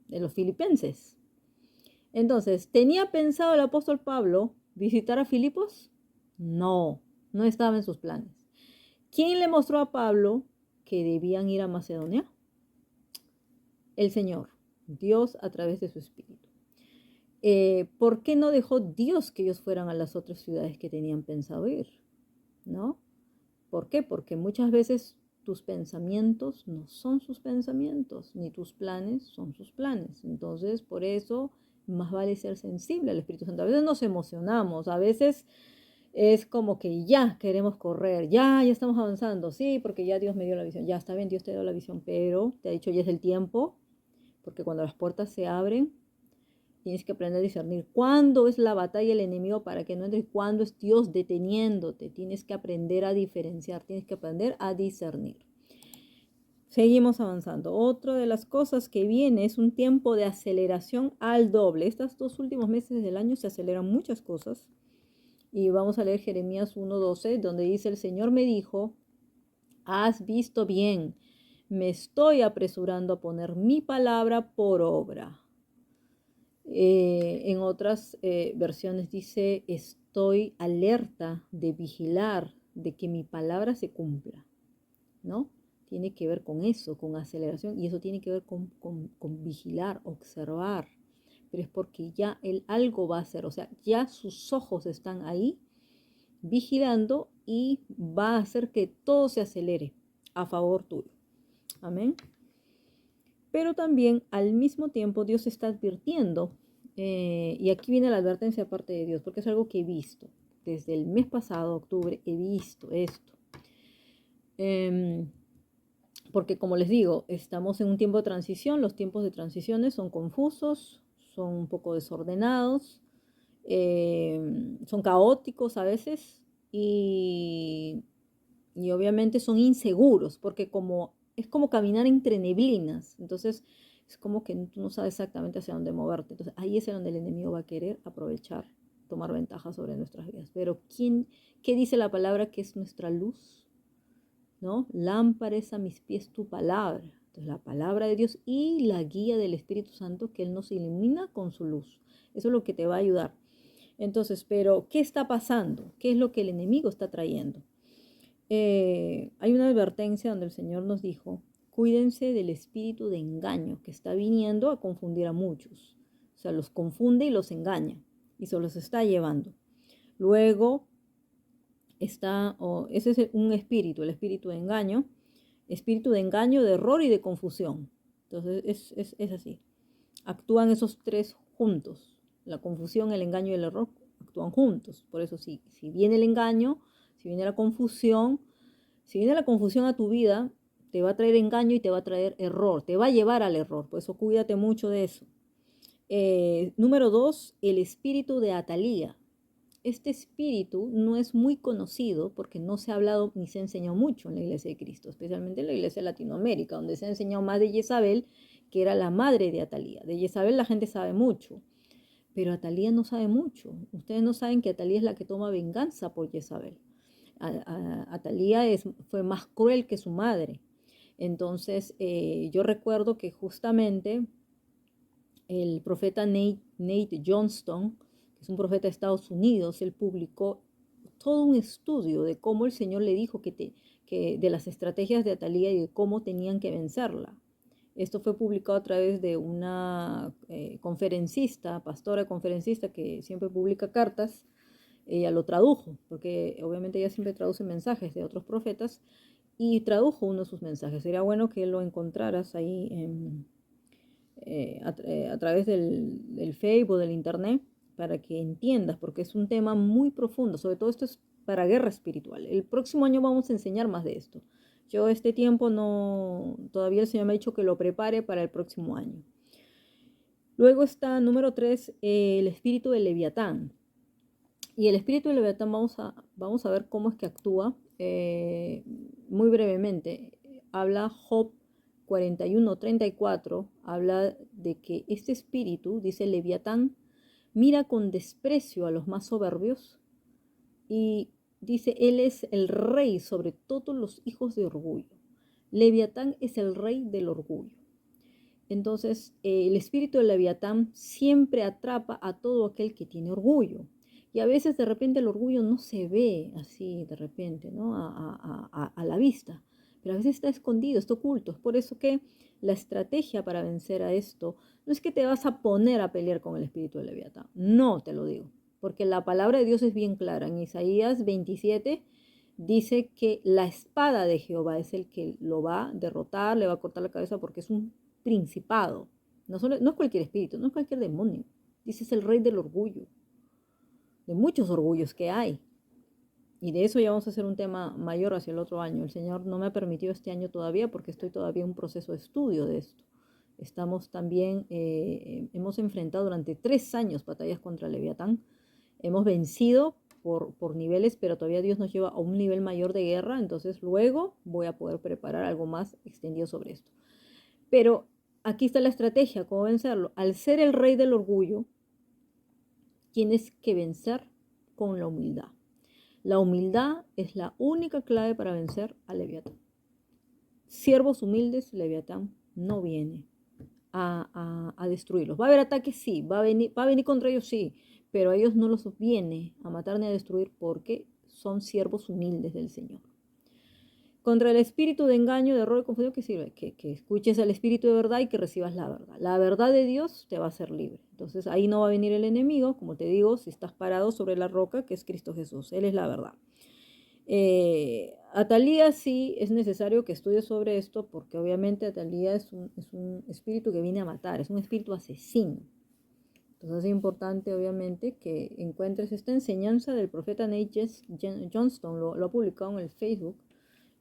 de los filipenses. Entonces, ¿tenía pensado el apóstol Pablo visitar a Filipos? No, no estaba en sus planes. ¿Quién le mostró a Pablo que debían ir a Macedonia? El Señor, Dios a través de su Espíritu. ¿Por qué no dejó Dios que ellos fueran a las otras ciudades que tenían pensado ir? ¿No? ¿Por qué? Porque muchas veces tus pensamientos no son sus pensamientos, ni tus planes son sus planes. Entonces, por eso, más vale ser sensible al Espíritu Santo. A veces nos emocionamos, a veces es como que ya queremos correr, ya estamos avanzando, sí, porque ya Dios me dio la visión, ya está bien, Dios te dio la visión, pero te ha dicho ya es el tiempo, porque cuando las puertas se abren, tienes que aprender a discernir cuándo es la batalla del enemigo para que no entres, cuándo es Dios deteniéndote. Tienes que aprender a diferenciar, tienes que aprender a discernir. Seguimos avanzando. Otra de las cosas que viene es un tiempo de aceleración al doble. Estos 2 últimos meses del año se aceleran muchas cosas. Y vamos a leer Jeremías 1:12, donde dice, el Señor me dijo, has visto bien, me estoy apresurando a poner mi palabra por obra. En otras versiones dice, estoy alerta de vigilar, de que mi palabra se cumpla, ¿no? Tiene que ver con eso, con aceleración, y eso tiene que ver con vigilar, observar, pero es porque ya él algo va a hacer, o sea, ya sus ojos están ahí vigilando y va a hacer que todo se acelere a favor tuyo. Amén. Pero también al mismo tiempo Dios está advirtiendo, y aquí viene la advertencia aparte de Dios, porque es algo que he visto. Desde el mes pasado, octubre, he visto esto. Porque como les digo, estamos en un tiempo de transición, los tiempos de transiciones son confusos, son un poco desordenados, son caóticos a veces y obviamente son inseguros, porque es como caminar entre neblinas, entonces es como que tú no sabes exactamente hacia dónde moverte. Entonces ahí es donde el enemigo va a querer aprovechar, tomar ventaja sobre nuestras vidas. Pero ¿qué dice la palabra que es nuestra luz? ¿No? Lámpara es a mis pies tu palabra. Entonces la palabra de Dios y la guía del Espíritu Santo, que Él nos ilumina con su luz. Eso es lo que te va a ayudar. Entonces, pero ¿qué está pasando? ¿Qué es lo que el enemigo está trayendo? Hay una advertencia donde el Señor nos dijo, cuídense del espíritu de engaño que está viniendo a confundir a muchos. O sea, los confunde y los engaña y se los está llevando. Luego ese es un espíritu, el espíritu de engaño, de error y de confusión. Entonces es así. Actúan esos tres juntos. La confusión, el engaño y el error actúan juntos. Por eso si viene el engaño, si viene la confusión a tu vida, te va a traer engaño y te va a traer error, te va a llevar al error, por eso cuídate mucho de eso. Número 2, el espíritu de Atalía. Este espíritu no es muy conocido porque no se ha hablado ni se ha enseñado mucho en la Iglesia de Cristo, especialmente en la Iglesia de Latinoamérica, donde se ha enseñado más de Jezabel, que era la madre de Atalía. De Jezabel la gente sabe mucho, pero Atalía no sabe mucho. Ustedes no saben que Atalía es la que toma venganza por Jezabel. Atalía fue más cruel que su madre. Entonces, yo recuerdo que justamente el profeta Nate Johnston, que es un profeta de Estados Unidos, él publicó todo un estudio de cómo el Señor le dijo que de las estrategias de Atalía y de cómo tenían que vencerla. Esto fue publicado a través de una pastora conferencista que siempre publica cartas. Ella lo tradujo, porque obviamente ella siempre traduce mensajes de otros profetas, y tradujo uno de sus mensajes. Sería bueno que lo encontraras ahí a través del Facebook, del Internet, para que entiendas, porque es un tema muy profundo. Sobre todo esto es para guerra espiritual. El próximo año vamos a enseñar más de esto. Yo este tiempo todavía el Señor me ha dicho que lo prepare para el próximo año. Luego está número 3, el espíritu de Leviatán. Y el espíritu de Leviatán vamos a ver cómo es que actúa. Muy brevemente, habla Job 41:34, habla de que este espíritu, dice Leviatán, mira con desprecio a los más soberbios y dice, él es el rey sobre todos los hijos de orgullo. Leviatán es el rey del orgullo. Entonces, el espíritu de Leviatán siempre atrapa a todo aquel que tiene orgullo. Y a veces de repente el orgullo no se ve así de repente, ¿no? A la vista, pero a veces está escondido, está oculto. Es por eso que la estrategia para vencer a esto no es que te vas a poner a pelear con el espíritu de Leviatán, no te lo digo, porque la palabra de Dios es bien clara. En Isaías 27 dice que la espada de Jehová es el que lo va a derrotar, le va a cortar la cabeza porque es un principado. No es cualquier espíritu, no es cualquier demonio. Dice, es el rey del orgullo, de muchos orgullos que hay. Y de eso ya vamos a hacer un tema mayor hacia el otro año. El Señor no me ha permitido este año todavía porque estoy todavía en un proceso de estudio de esto. Estamos también, hemos enfrentado durante 3 años batallas contra Leviatán. Hemos vencido por niveles, pero todavía Dios nos lleva a un nivel mayor de guerra. Entonces luego voy a poder preparar algo más extendido sobre esto. Pero aquí está la estrategia, cómo vencerlo. Al ser el rey del orgullo, tienes que vencer con la humildad. La humildad es la única clave para vencer a Leviatán. Siervos humildes, Leviatán no viene a destruirlos. ¿Va a haber ataques? Sí. ¿Va a venir contra ellos? Sí. Pero a ellos no los viene a matar ni a destruir porque son siervos humildes del Señor. Contra el espíritu de engaño, de error y confusión, ¿qué sirve? Que escuches al espíritu de verdad y que recibas la verdad. La verdad de Dios te va a hacer libre. Entonces ahí no va a venir el enemigo, como te digo, si estás parado sobre la roca, que es Cristo Jesús. Él es la verdad. Atalía sí es necesario que estudies sobre esto porque obviamente Atalía es un espíritu que viene a matar, es un espíritu asesino. Entonces es importante obviamente que encuentres esta enseñanza del profeta Nate Johnston, lo ha publicado en el Facebook.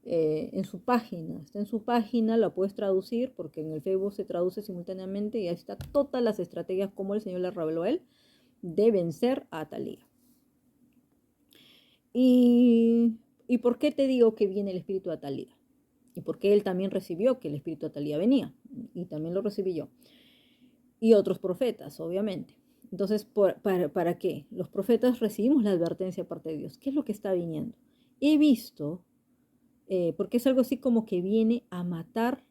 En su página, está en su página, la puedes traducir porque en el Facebook se traduce simultáneamente y ahí está todas las estrategias como el Señor le reveló a él de vencer a Atalía. ¿Y por qué te digo que viene el espíritu de Atalía? Y porque él también recibió que el espíritu de Atalía venía y también lo recibí yo y otros profetas, obviamente. Entonces, ¿para qué? Los profetas recibimos la advertencia de parte de Dios. ¿Qué es lo que está viniendo? He visto porque es algo así como que viene a matar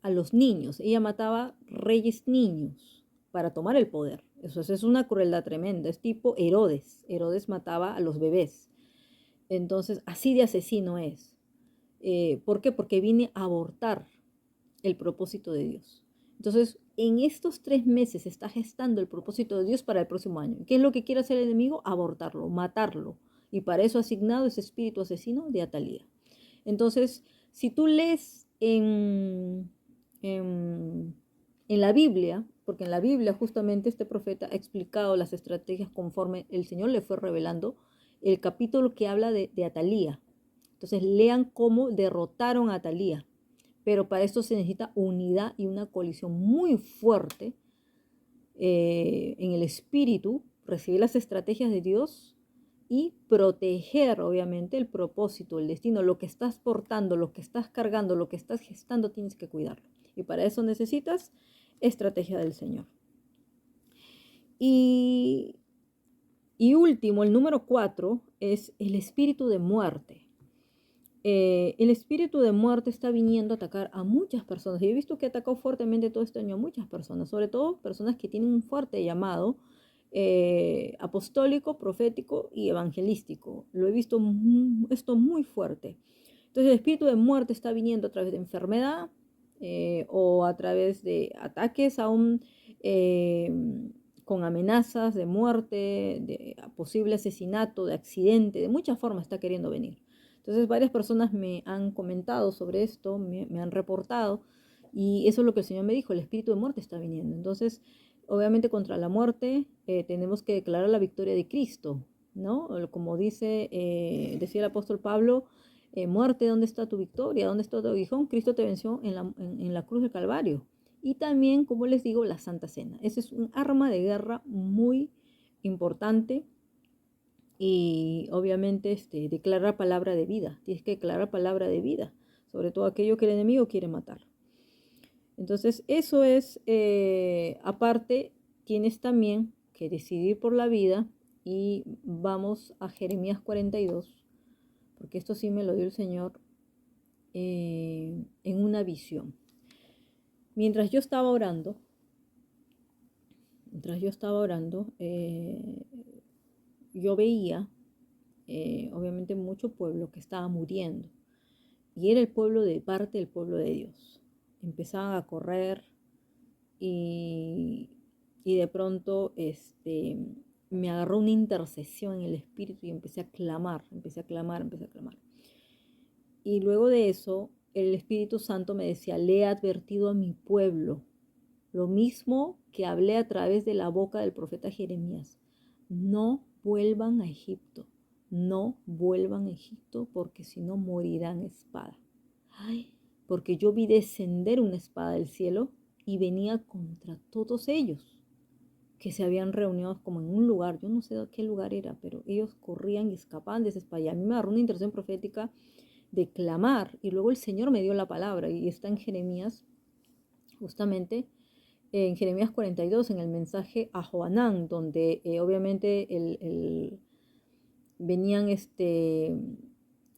a los niños. Ella mataba reyes niños para tomar el poder. Eso es una crueldad tremenda. Es tipo Herodes. Herodes mataba a los bebés. Entonces, así de asesino es. ¿Por qué? Porque viene a abortar el propósito de Dios. Entonces, en estos 3 meses se está gestando el propósito de Dios para el próximo año. ¿Qué es lo que quiere hacer el enemigo? Abortarlo, matarlo. Y para eso ha asignado ese espíritu asesino de Atalía. Entonces, si tú lees en la Biblia, porque en la Biblia justamente este profeta ha explicado las estrategias conforme el Señor le fue revelando, el capítulo que habla de Atalía. Entonces, lean cómo derrotaron a Atalía. pero para esto se necesita unidad y una coalición muy fuerte en el espíritu, recibir las estrategias de Dios y proteger, obviamente, el propósito, el destino, lo que estás portando, lo que estás cargando, lo que estás gestando, tienes que cuidarlo. Y para eso necesitas estrategia del Señor. Y último, el número 4 es el espíritu de muerte. El espíritu de muerte está viniendo a atacar a muchas personas. Y he visto que ha atacado fuertemente todo este año a muchas personas, sobre todo personas que tienen un fuerte llamado apostólico, profético y evangelístico. Lo he visto esto muy fuerte. Entonces el espíritu de muerte está viniendo a través de enfermedad o a través de ataques con amenazas de muerte, de posible asesinato, de accidente, de muchas formas está queriendo venir. Entonces varias personas me han comentado sobre esto, me han reportado, y eso es lo que el Señor me dijo, el espíritu de muerte está viniendo. Entonces, obviamente contra la muerte tenemos que declarar la victoria de Cristo, ¿no? Como decía el apóstol Pablo, muerte, ¿dónde está tu victoria? ¿Dónde está tu aguijón? Cristo te venció en la cruz del Calvario. Y también, como les digo, la Santa Cena. Ese es un arma de guerra muy importante. Y obviamente declarar palabra de vida. Tienes que declarar palabra de vida, sobre todo aquello que el enemigo quiere matar. Entonces eso es, aparte, tienes también que decidir por la vida. Y vamos a Jeremías 42, porque esto sí me lo dio el Señor en una visión. Mientras yo estaba orando, yo veía obviamente mucho pueblo que estaba muriendo, y era el pueblo de parte del pueblo de Dios. Empezaban a correr y de pronto me agarró una intercesión en el espíritu y empecé a clamar. Y luego de eso el Espíritu Santo me decía: le he advertido a mi pueblo lo mismo que hablé a través de la boca del profeta Jeremías: no vuelvan a Egipto, no vuelvan a Egipto, porque si no morirán a espada. Ay, porque yo vi descender una espada del cielo y venía contra todos ellos, que se habían reunido como en un lugar, yo no sé qué lugar era, pero ellos corrían y escapaban de esa espada. Y a mí me agarró una intercesión profética de clamar, y luego el Señor me dio la palabra, y está en Jeremías, justamente en Jeremías 42, en el mensaje a Joanán, donde obviamente venían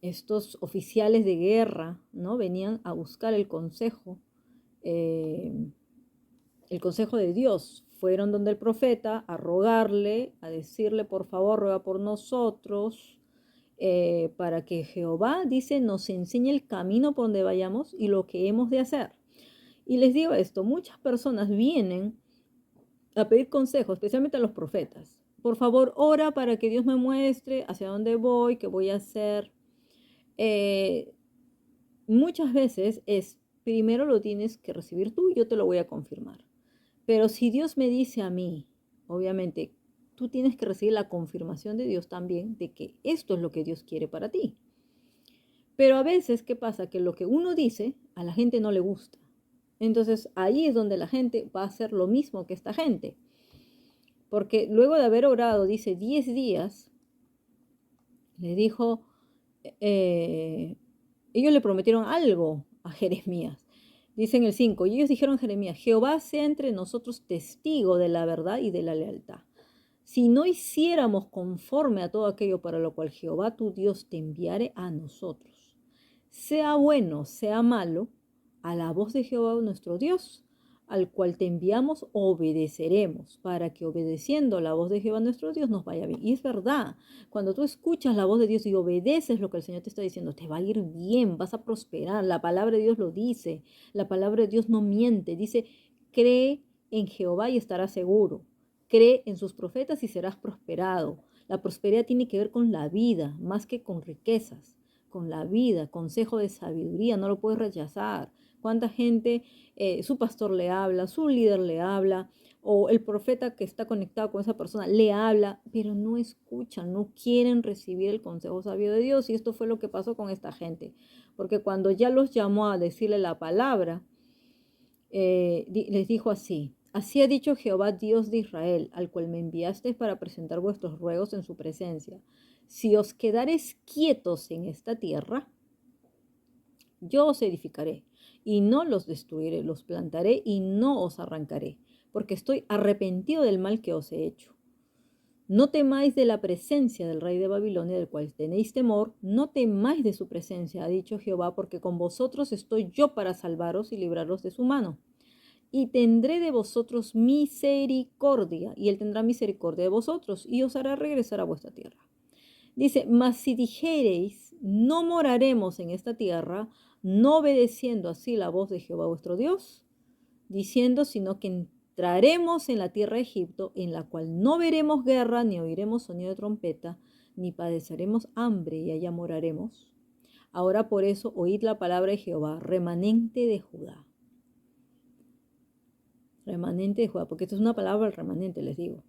estos oficiales de guerra, ¿no? Venían a buscar eh, el consejo de Dios. Fueron donde el profeta a rogarle, a decirle: por favor, ruega por nosotros, para que Jehová, dice, nos enseñe el camino por donde vayamos y lo que hemos de hacer. Y les digo esto: muchas personas vienen a pedir consejo, especialmente a los profetas. Por favor, ora para que Dios me muestre hacia dónde voy, qué voy a hacer. Eh, Muchas veces primero lo tienes que recibir tú y yo te lo voy a confirmar. Pero si Dios me dice a mí, obviamente, tú tienes que recibir la confirmación de Dios también de que esto es lo que Dios quiere para ti. Pero a veces, ¿qué pasa? Que lo que uno dice a la gente no le gusta. Entonces ahí es donde la gente va a hacer lo mismo que esta gente. Porque luego de haber orado, dice, 10 días, le dijo, ellos le prometieron algo a Jeremías. Dice en el 5, y ellos dijeron a Jeremías: Jehová sea entre nosotros testigo de la verdad y de la lealtad. Si no hiciéramos conforme a todo aquello para lo cual Jehová tu Dios te enviare a nosotros, sea bueno, sea malo, a la voz de Jehová nuestro Dios, al cual te enviamos, obedeceremos, para que obedeciendo la voz de Jehová nuestro Dios nos vaya bien. Y es verdad, cuando tú escuchas la voz de Dios y obedeces lo que el Señor te está diciendo, te va a ir bien, vas a prosperar. La palabra de Dios lo dice, la palabra de Dios no miente. Dice: cree en Jehová y estarás seguro. Cree en sus profetas y serás prosperado. La prosperidad tiene que ver con la vida, más que con riquezas. Con la vida, consejo de sabiduría, no lo puedes rechazar. ¿Cuánta gente, su pastor le habla, su líder le habla, o el profeta que está conectado con esa persona le habla, pero no escuchan, no quieren recibir el consejo sabio de Dios. Y esto fue lo que pasó con esta gente, porque cuando ya los llamó a decirle la palabra, les dijo así: así ha dicho Jehová, Dios de Israel, al cual me enviasteis para presentar vuestros ruegos en su presencia. Si os quedareis quietos en esta tierra, yo os edificaré y no los destruiré, los plantaré y no os arrancaré, porque estoy arrepentido del mal que os he hecho. No temáis de la presencia del rey de Babilonia, del cual tenéis temor, no temáis de su presencia, ha dicho Jehová, porque con vosotros estoy yo para salvaros y libraros de su mano. Y tendré de vosotros misericordia, y él tendrá misericordia de vosotros, y os hará regresar a vuestra tierra. Dice: mas si dijereis, no moraremos en esta tierra, no obedeciendo así la voz de Jehová vuestro Dios, diciendo, sino que entraremos en la tierra de Egipto, en la cual no veremos guerra, ni oiremos sonido de trompeta, ni padeceremos hambre, y allá moraremos. Ahora por eso oíd la palabra de Jehová, remanente de Judá. Remanente de Judá, porque esto es una palabra, el remanente, les digo.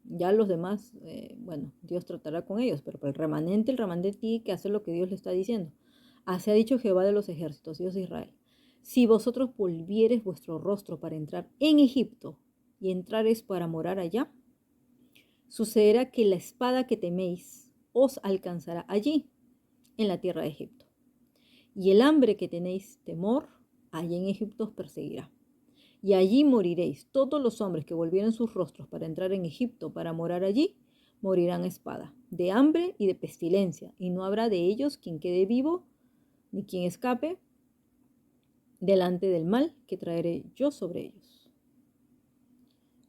Ya los demás, bueno, Dios tratará con ellos, pero para el remanente tiene que hacer lo que Dios le está diciendo. Así ha dicho Jehová de los ejércitos, Dios de Israel: si vosotros volviereis vuestro rostro para entrar en Egipto y entrareis para morar allá, sucederá que la espada que teméis os alcanzará allí, en la tierra de Egipto. Y el hambre que tenéis temor, allí en Egipto os perseguirá. Y allí moriréis. Todos los hombres que volvieron sus rostros para entrar en Egipto, para morar allí, morirán a espada, de hambre y de pestilencia, y no habrá de ellos quien quede vivo, ni quien escape delante del mal que traeré yo sobre ellos.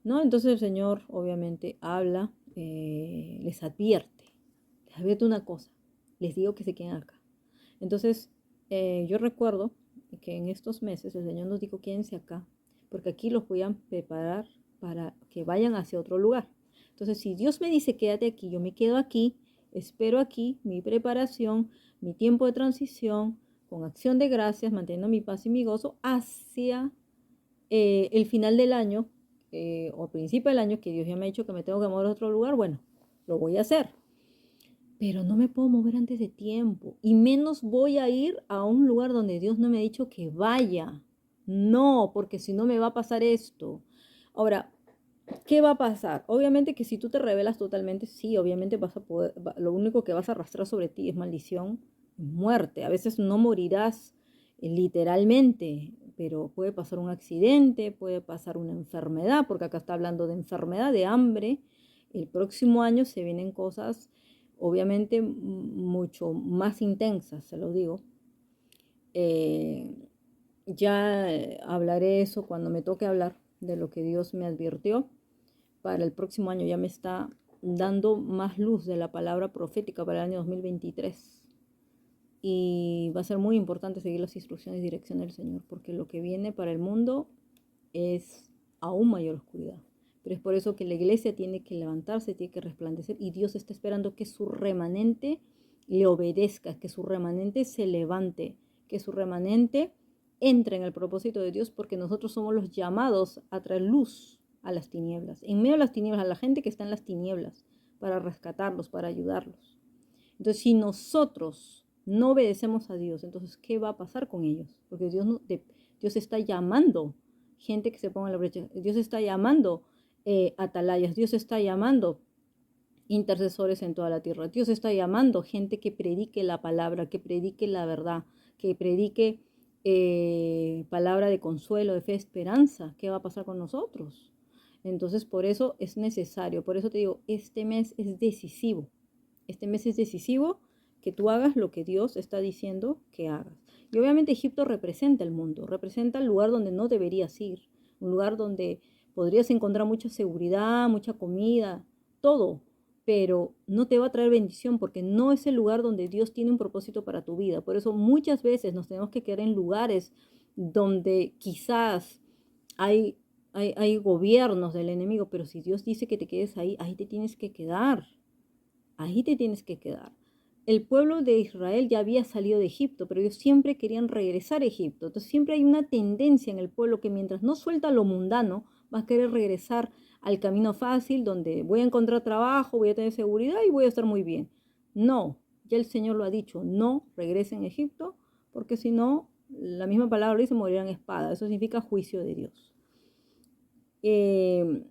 ¿No? Entonces el Señor obviamente habla, les advierte una cosa, les digo que se queden acá. Entonces yo recuerdo que en estos meses el Señor nos dijo: quédense acá, porque aquí los voy a preparar para que vayan hacia otro lugar. Entonces, si Dios me dice quédate aquí, yo me quedo aquí, espero aquí mi preparación, mi tiempo de transición, con acción de gracias, manteniendo mi paz y mi gozo hacia el final del año o principio del año, que Dios ya me ha dicho que me tengo que mover a otro lugar. Bueno, lo voy a hacer. Pero no me puedo mover antes de tiempo, y menos voy a ir a un lugar donde Dios no me ha dicho que vaya. No, porque si no me va a pasar esto. Ahora, ¿qué va a pasar? Obviamente que si tú te rebelas totalmente, sí, obviamente vas a poder, lo único que vas a arrastrar sobre ti es maldición, muerte. A veces no morirás literalmente, pero puede pasar un accidente, puede pasar una enfermedad, porque acá está hablando de enfermedad, de hambre. El próximo año se vienen cosas obviamente mucho más intensas, se lo digo. Ya hablaré eso cuando me toque hablar de lo que Dios me advirtió. Para el próximo año ya me está dando más luz de la palabra profética para el año 2023. Y va a ser muy importante seguir las instrucciones y dirección del Señor, porque lo que viene para el mundo es aún mayor oscuridad. Pero es por eso que la iglesia tiene que levantarse, tiene que resplandecer, y Dios está esperando que su remanente le obedezca, que su remanente se levante, que su remanente entre en el propósito de Dios, porque nosotros somos los llamados a traer luz a las tinieblas, en medio de las tinieblas, a la gente que está en las tinieblas, para rescatarlos, para ayudarlos. Entonces, si nosotros no obedecemos a Dios, entonces, ¿qué va a pasar con ellos? Porque Dios está llamando gente que se ponga en la brecha. Dios está llamando atalayas. Dios está llamando intercesores en toda la tierra. Dios está llamando gente que predique la palabra, que predique la verdad, que predique palabra de consuelo, de fe, esperanza. ¿Qué va a pasar con nosotros? Entonces, por eso es necesario. Por eso te digo, este mes es decisivo. Este mes es decisivo que tú hagas lo que Dios está diciendo que hagas. Y obviamente Egipto representa el mundo, representa el lugar donde no deberías ir, un lugar donde podrías encontrar mucha seguridad, mucha comida, todo, pero no te va a traer bendición, porque no es el lugar donde Dios tiene un propósito para tu vida. Por eso muchas veces nos tenemos que quedar en lugares donde quizás hay gobiernos del enemigo, pero si Dios dice que te quedes ahí, ahí te tienes que quedar. Ahí te tienes que quedar. El pueblo de Israel ya había salido de Egipto, pero ellos siempre querían regresar a Egipto. Entonces siempre hay una tendencia en el pueblo que mientras no suelta lo mundano, va a querer regresar al camino fácil donde voy a encontrar trabajo, voy a tener seguridad y voy a estar muy bien. No, ya el Señor lo ha dicho, no regresen a Egipto, porque si no, la misma palabra dice, morirán espada. Eso significa juicio de Dios. Eh,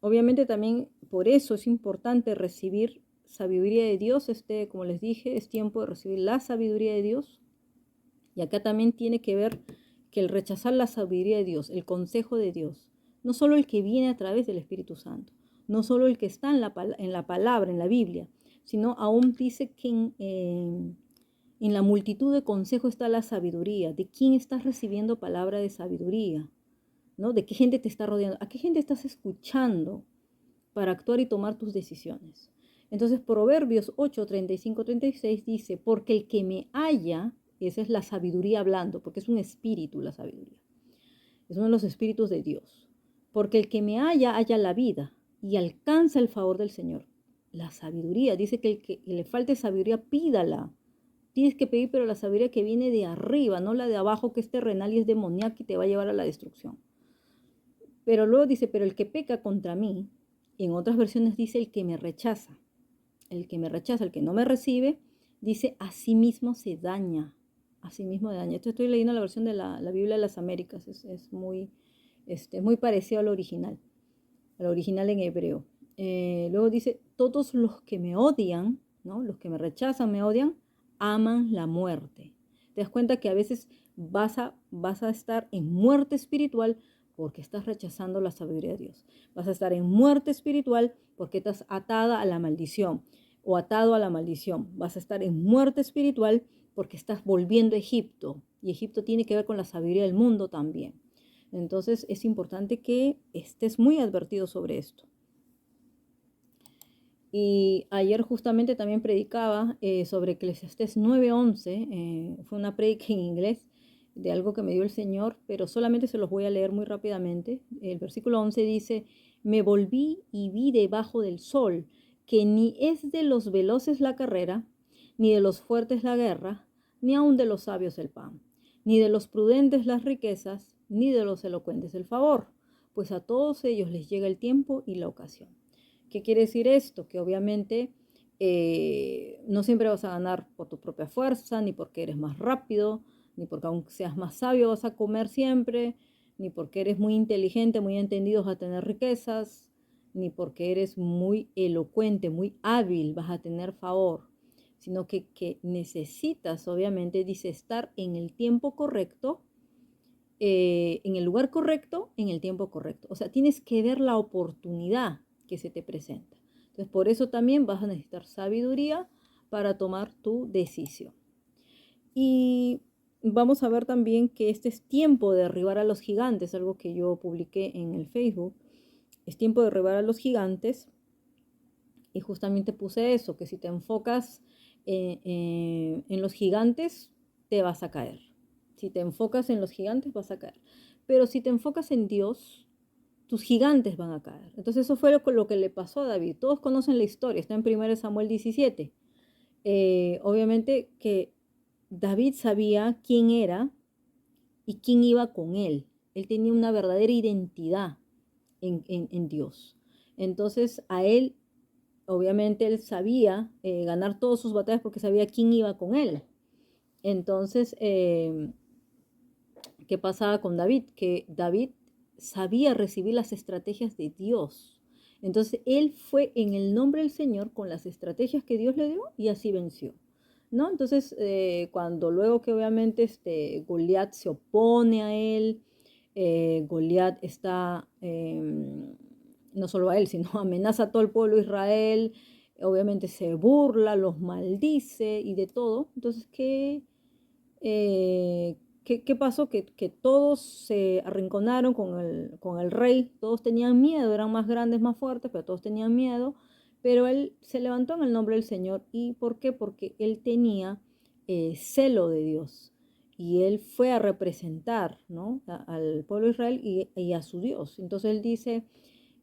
Obviamente también por eso es importante recibir sabiduría de Dios. Como les dije, es tiempo de recibir la sabiduría de Dios. Y acá también tiene que ver que el rechazar la sabiduría de Dios, el consejo de Dios, no solo el que viene a través del Espíritu Santo, no solo el que está en la palabra, en la Biblia, sino aún dice que en la multitud de consejos está la sabiduría. ¿De quién estás recibiendo palabra de sabiduría? ¿No? ¿De qué gente te está rodeando? ¿A qué gente estás escuchando para actuar y tomar tus decisiones? Entonces, Proverbios 8, 35, 36 dice, porque el que me halla, esa es la sabiduría hablando, porque es un espíritu la sabiduría, es uno de los espíritus de Dios. Porque el que me halla la vida y alcanza el favor del Señor. La sabiduría, dice que el que le falte sabiduría, pídala. Tienes que pedir, pero la sabiduría que viene de arriba, no la de abajo que es terrenal y es demoníaca y te va a llevar a la destrucción. Pero luego dice, pero el que peca contra mí, en otras versiones dice el que me rechaza. El que me rechaza, el que no me recibe, dice a sí mismo se daña. A sí mismo daña. Esto estoy leyendo la versión de la Biblia de las Américas. Es muy, muy parecido al original en hebreo. Luego dice, todos los que me odian, ¿no? Los que me rechazan, me odian, aman la muerte. Te das cuenta que a veces vas a estar en muerte espiritual porque estás rechazando la sabiduría de Dios. Vas a estar en muerte espiritual porque estás atada a la maldición o atado a la maldición. Vas a estar en muerte espiritual porque estás volviendo a Egipto. Y Egipto tiene que ver con la sabiduría del mundo también. Entonces es importante que estés muy advertido sobre esto. Y ayer justamente también predicaba sobre Eclesiastés 9:11. Fue una predica en inglés de algo que me dio el Señor, pero solamente se los voy a leer muy rápidamente. El versículo 11 dice, me volví y vi debajo del sol que ni es de los veloces la carrera, ni de los fuertes la guerra, ni aun de los sabios el pan, ni de los prudentes las riquezas, ni de los elocuentes el favor, pues a todos ellos les llega el tiempo y la ocasión. ¿Qué quiere decir esto? Que obviamente no siempre vas a ganar por tu propia fuerza, ni porque eres más rápido, ni porque aunque seas más sabio vas a comer siempre, ni porque eres muy inteligente, muy entendido vas a tener riquezas, ni porque eres muy elocuente, muy hábil vas a tener favor, sino que necesitas, obviamente, dice, estar en el tiempo correcto, en el lugar correcto, en el tiempo correcto. O sea, tienes que ver la oportunidad que se te presenta. Entonces, por eso también vas a necesitar sabiduría para tomar tu decisión. Y vamos a ver también que este es tiempo de derribar a los gigantes, algo que yo publiqué en el Facebook. Es tiempo de derribar a los gigantes. Y justamente puse eso, que si te enfocas en los gigantes, te vas a caer. Si te enfocas en los gigantes, vas a caer. Pero si te enfocas en Dios, tus gigantes van a caer. Entonces eso fue lo que le pasó a David. Todos conocen la historia, está en 1 Samuel 17. Obviamente que David sabía quién era y quién iba con él. Él tenía una verdadera identidad en Dios. Entonces a él, obviamente él sabía ganar todas sus batallas porque sabía quién iba con él. Entonces, ¿qué pasaba con David? Que David sabía recibir las estrategias de Dios. Entonces, él fue en el nombre del Señor con las estrategias que Dios le dio y así venció, ¿no? Entonces, cuando luego que obviamente Goliat se opone a él, Goliat está, no solo a él, sino amenaza a todo el pueblo de Israel, obviamente se burla, los maldice y de todo. Entonces, ¿qué pasó? Que todos se arrinconaron con el rey, todos tenían miedo, eran más grandes, más fuertes, pero todos tenían miedo, pero él se levantó en el nombre del Señor. ¿Y por qué? Porque él tenía celo de Dios y él fue a representar, ¿no? Al pueblo de Israel y a su Dios. Entonces él dice,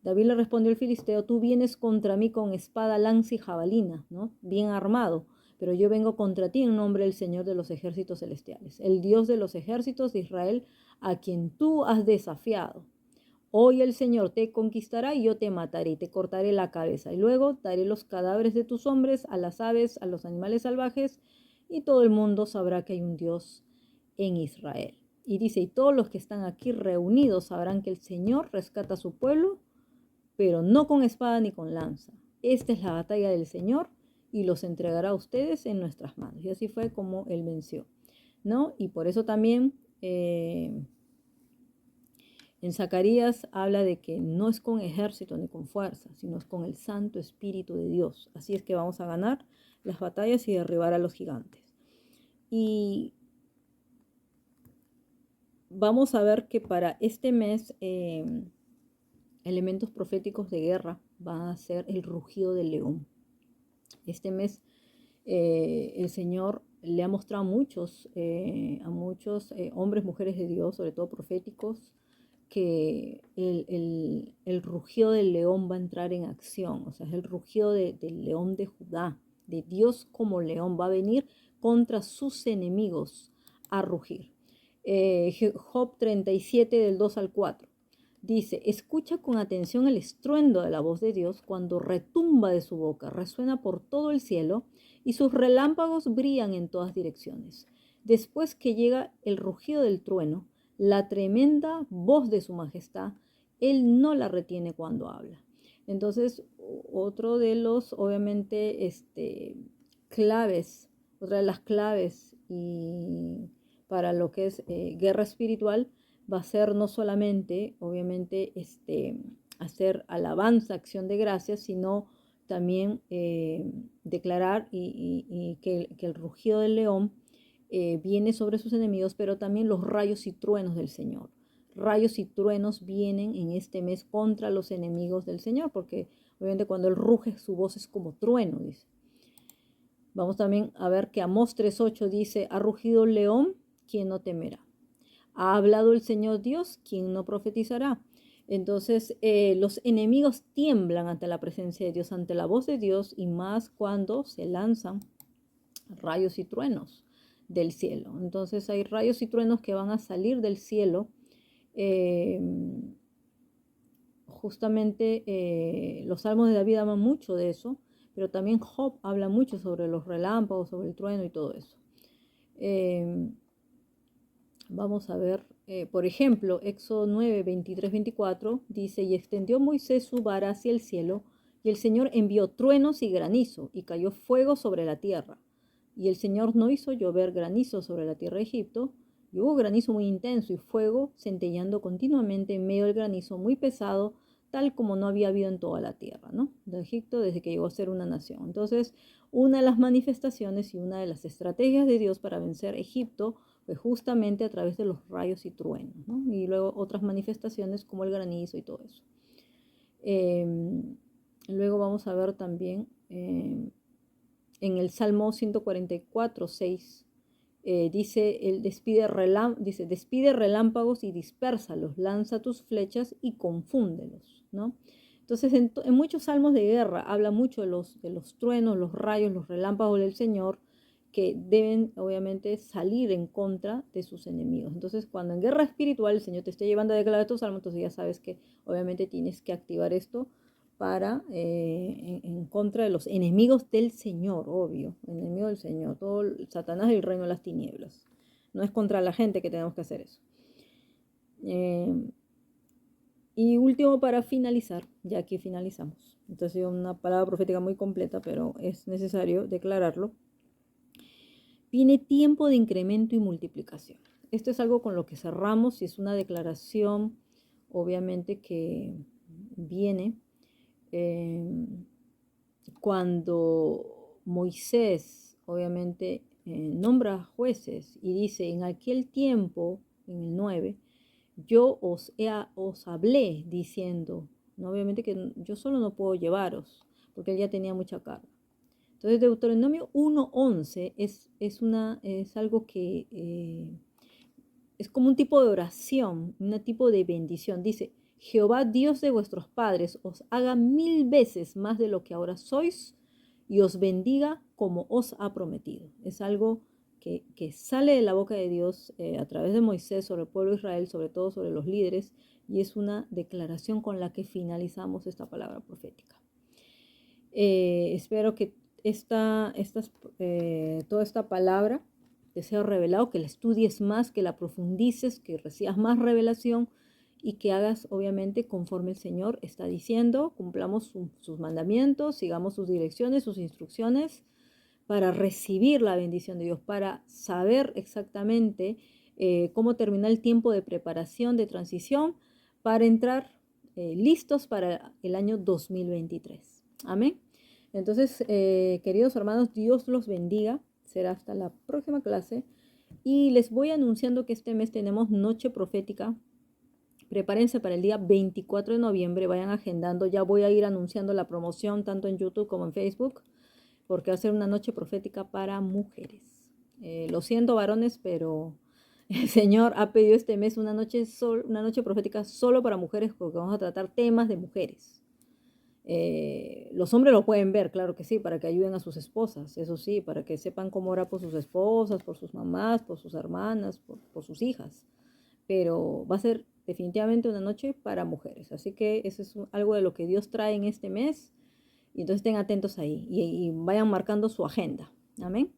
David le respondió al filisteo, tú vienes contra mí con espada, lanza y jabalina, ¿no? Bien armado, pero yo vengo contra ti en nombre del Señor de los ejércitos celestiales, el Dios de los ejércitos de Israel, a quien tú has desafiado. Hoy el Señor te conquistará y yo te mataré y te cortaré la cabeza. Y luego daré los cadáveres de tus hombres a las aves, a los animales salvajes, y todo el mundo sabrá que hay un Dios en Israel. Y dice, y todos los que están aquí reunidos sabrán que el Señor rescata a su pueblo, pero no con espada ni con lanza. Esta es la batalla del Señor y los entregará a ustedes en nuestras manos. Y así fue como él venció, ¿no? Y por eso también en Zacarías habla de que no es con ejército ni con fuerza, sino es con el Santo Espíritu de Dios. Así es que vamos a ganar las batallas y derribar a los gigantes. Y vamos a ver que para este mes elementos proféticos de guerra van a ser el rugido del león. Este mes el Señor le ha mostrado a muchos hombres, mujeres de Dios, sobre todo proféticos, que el rugido del león va a entrar en acción. O sea, es el rugido del león de Judá, de Dios como león, va a venir contra sus enemigos a rugir. Job 37 del 2 al 4. Dice, escucha con atención el estruendo de la voz de Dios cuando retumba de su boca, resuena por todo el cielo y sus relámpagos brillan en todas direcciones. Después que llega el rugido del trueno, la tremenda voz de su majestad, él no la retiene cuando habla. Entonces, otro de los, obviamente, otra de las claves y para lo que es guerra espiritual, va a ser no solamente, obviamente, hacer alabanza, acción de gracias, sino también declarar y que el rugido del león viene sobre sus enemigos, pero también los rayos y truenos del Señor. Rayos y truenos vienen en este mes contra los enemigos del Señor, porque obviamente cuando Él ruge, su voz es como trueno, dice. Vamos también a ver que Amós 3:8 dice, ha rugido el león, ¿quién no temerá? Ha hablado el Señor Dios, ¿quién no profetizará? Entonces, los enemigos tiemblan ante la presencia de Dios, ante la voz de Dios, y más cuando se lanzan rayos y truenos del cielo. Entonces, hay rayos y truenos que van a salir del cielo. Justamente los salmos de David hablan mucho de eso, pero también Job habla mucho sobre los relámpagos, sobre el trueno y todo eso. Vamos a ver, por ejemplo, Éxodo 9, 23, 24 dice, y extendió Moisés su vara hacia el cielo, y el Señor envió truenos y granizo, y cayó fuego sobre la tierra. Y el Señor no hizo llover granizo sobre la tierra de Egipto, y hubo granizo muy intenso y fuego centellando continuamente en medio del granizo muy pesado, tal como no había habido en toda la tierra, ¿no? De Egipto desde que llegó a ser una nación. Entonces, una de las manifestaciones y una de las estrategias de Dios para vencer Egipto fue justamente a través de los rayos y truenos, ¿no? Y luego otras manifestaciones como el granizo y todo eso. Luego vamos a ver también en el Salmo 144, 6, dice, despide relámpagos y dispérsalos, lanza tus flechas y confúndelos, ¿no? Entonces, en muchos salmos de guerra habla mucho de los truenos, los rayos, los relámpagos del Señor, que deben obviamente salir en contra de sus enemigos. Entonces, cuando en guerra espiritual el Señor te esté llevando a declarar estos salmos, entonces ya sabes que obviamente tienes que activar esto para en contra de los enemigos del Señor, obvio, enemigo del Señor, todo Satanás y el reino de las tinieblas. No es contra la gente que tenemos que hacer eso. Y último para finalizar, ya que finalizamos. Entonces una palabra profética muy completa, pero es necesario declararlo. Viene tiempo de incremento y multiplicación. Esto es algo con lo que cerramos y es una declaración, obviamente, que viene cuando Moisés, obviamente, nombra jueces y dice, en aquel tiempo, en el 9, yo os hablé diciendo, ¿no? Obviamente que yo solo no puedo llevaros, porque él ya tenía mucha carga. Entonces, Deuteronomio 1:11 es algo que es como un tipo de oración, un tipo de bendición. Dice, Jehová Dios de vuestros padres os haga 1000 veces más de lo que ahora sois y os bendiga como os ha prometido. Es algo que sale de la boca de Dios a través de Moisés sobre el pueblo de Israel, sobre todo sobre los líderes, Y es una declaración con la que finalizamos esta palabra profética. Espero que toda esta palabra te sea revelado, que la estudies más, que la profundices, que recibas más revelación y que hagas obviamente conforme el Señor está diciendo, cumplamos sus mandamientos, sigamos sus direcciones, sus instrucciones para recibir la bendición de Dios, para saber exactamente cómo terminar el tiempo de preparación, de transición, para entrar listos para el año 2023. Amén. Entonces, queridos hermanos, Dios los bendiga. Será hasta la próxima clase. Y les voy anunciando que este mes tenemos noche profética. Prepárense para el día 24 de noviembre. Vayan agendando. Ya voy a ir anunciando la promoción tanto en YouTube como en Facebook, porque va a ser una noche profética para mujeres. Lo siento, varones, pero el Señor ha pedido este mes una noche profética solo para mujeres, porque vamos a tratar temas de mujeres. Los hombres lo pueden ver, claro que sí, para que ayuden a sus esposas, eso sí, para que sepan cómo orar por sus esposas, por sus mamás, por sus hermanas, por sus hijas. Pero va a ser definitivamente una noche para mujeres. Así que eso es algo de lo que Dios trae en este mes. Y entonces estén atentos ahí y vayan marcando su agenda. Amén.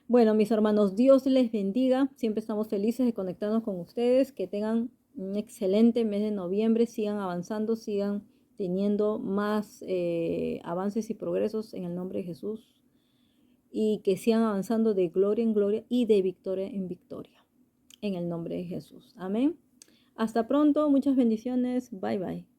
Bueno, mis hermanos, Dios les bendiga. Siempre estamos felices de conectarnos con ustedes. Que tengan un excelente mes de noviembre. Sigan avanzando, sigan teniendo más avances y progresos en el nombre de Jesús. Y que sigan avanzando de gloria en gloria y de victoria en victoria. En el nombre de Jesús. Amén. Hasta pronto. Muchas bendiciones. Bye bye.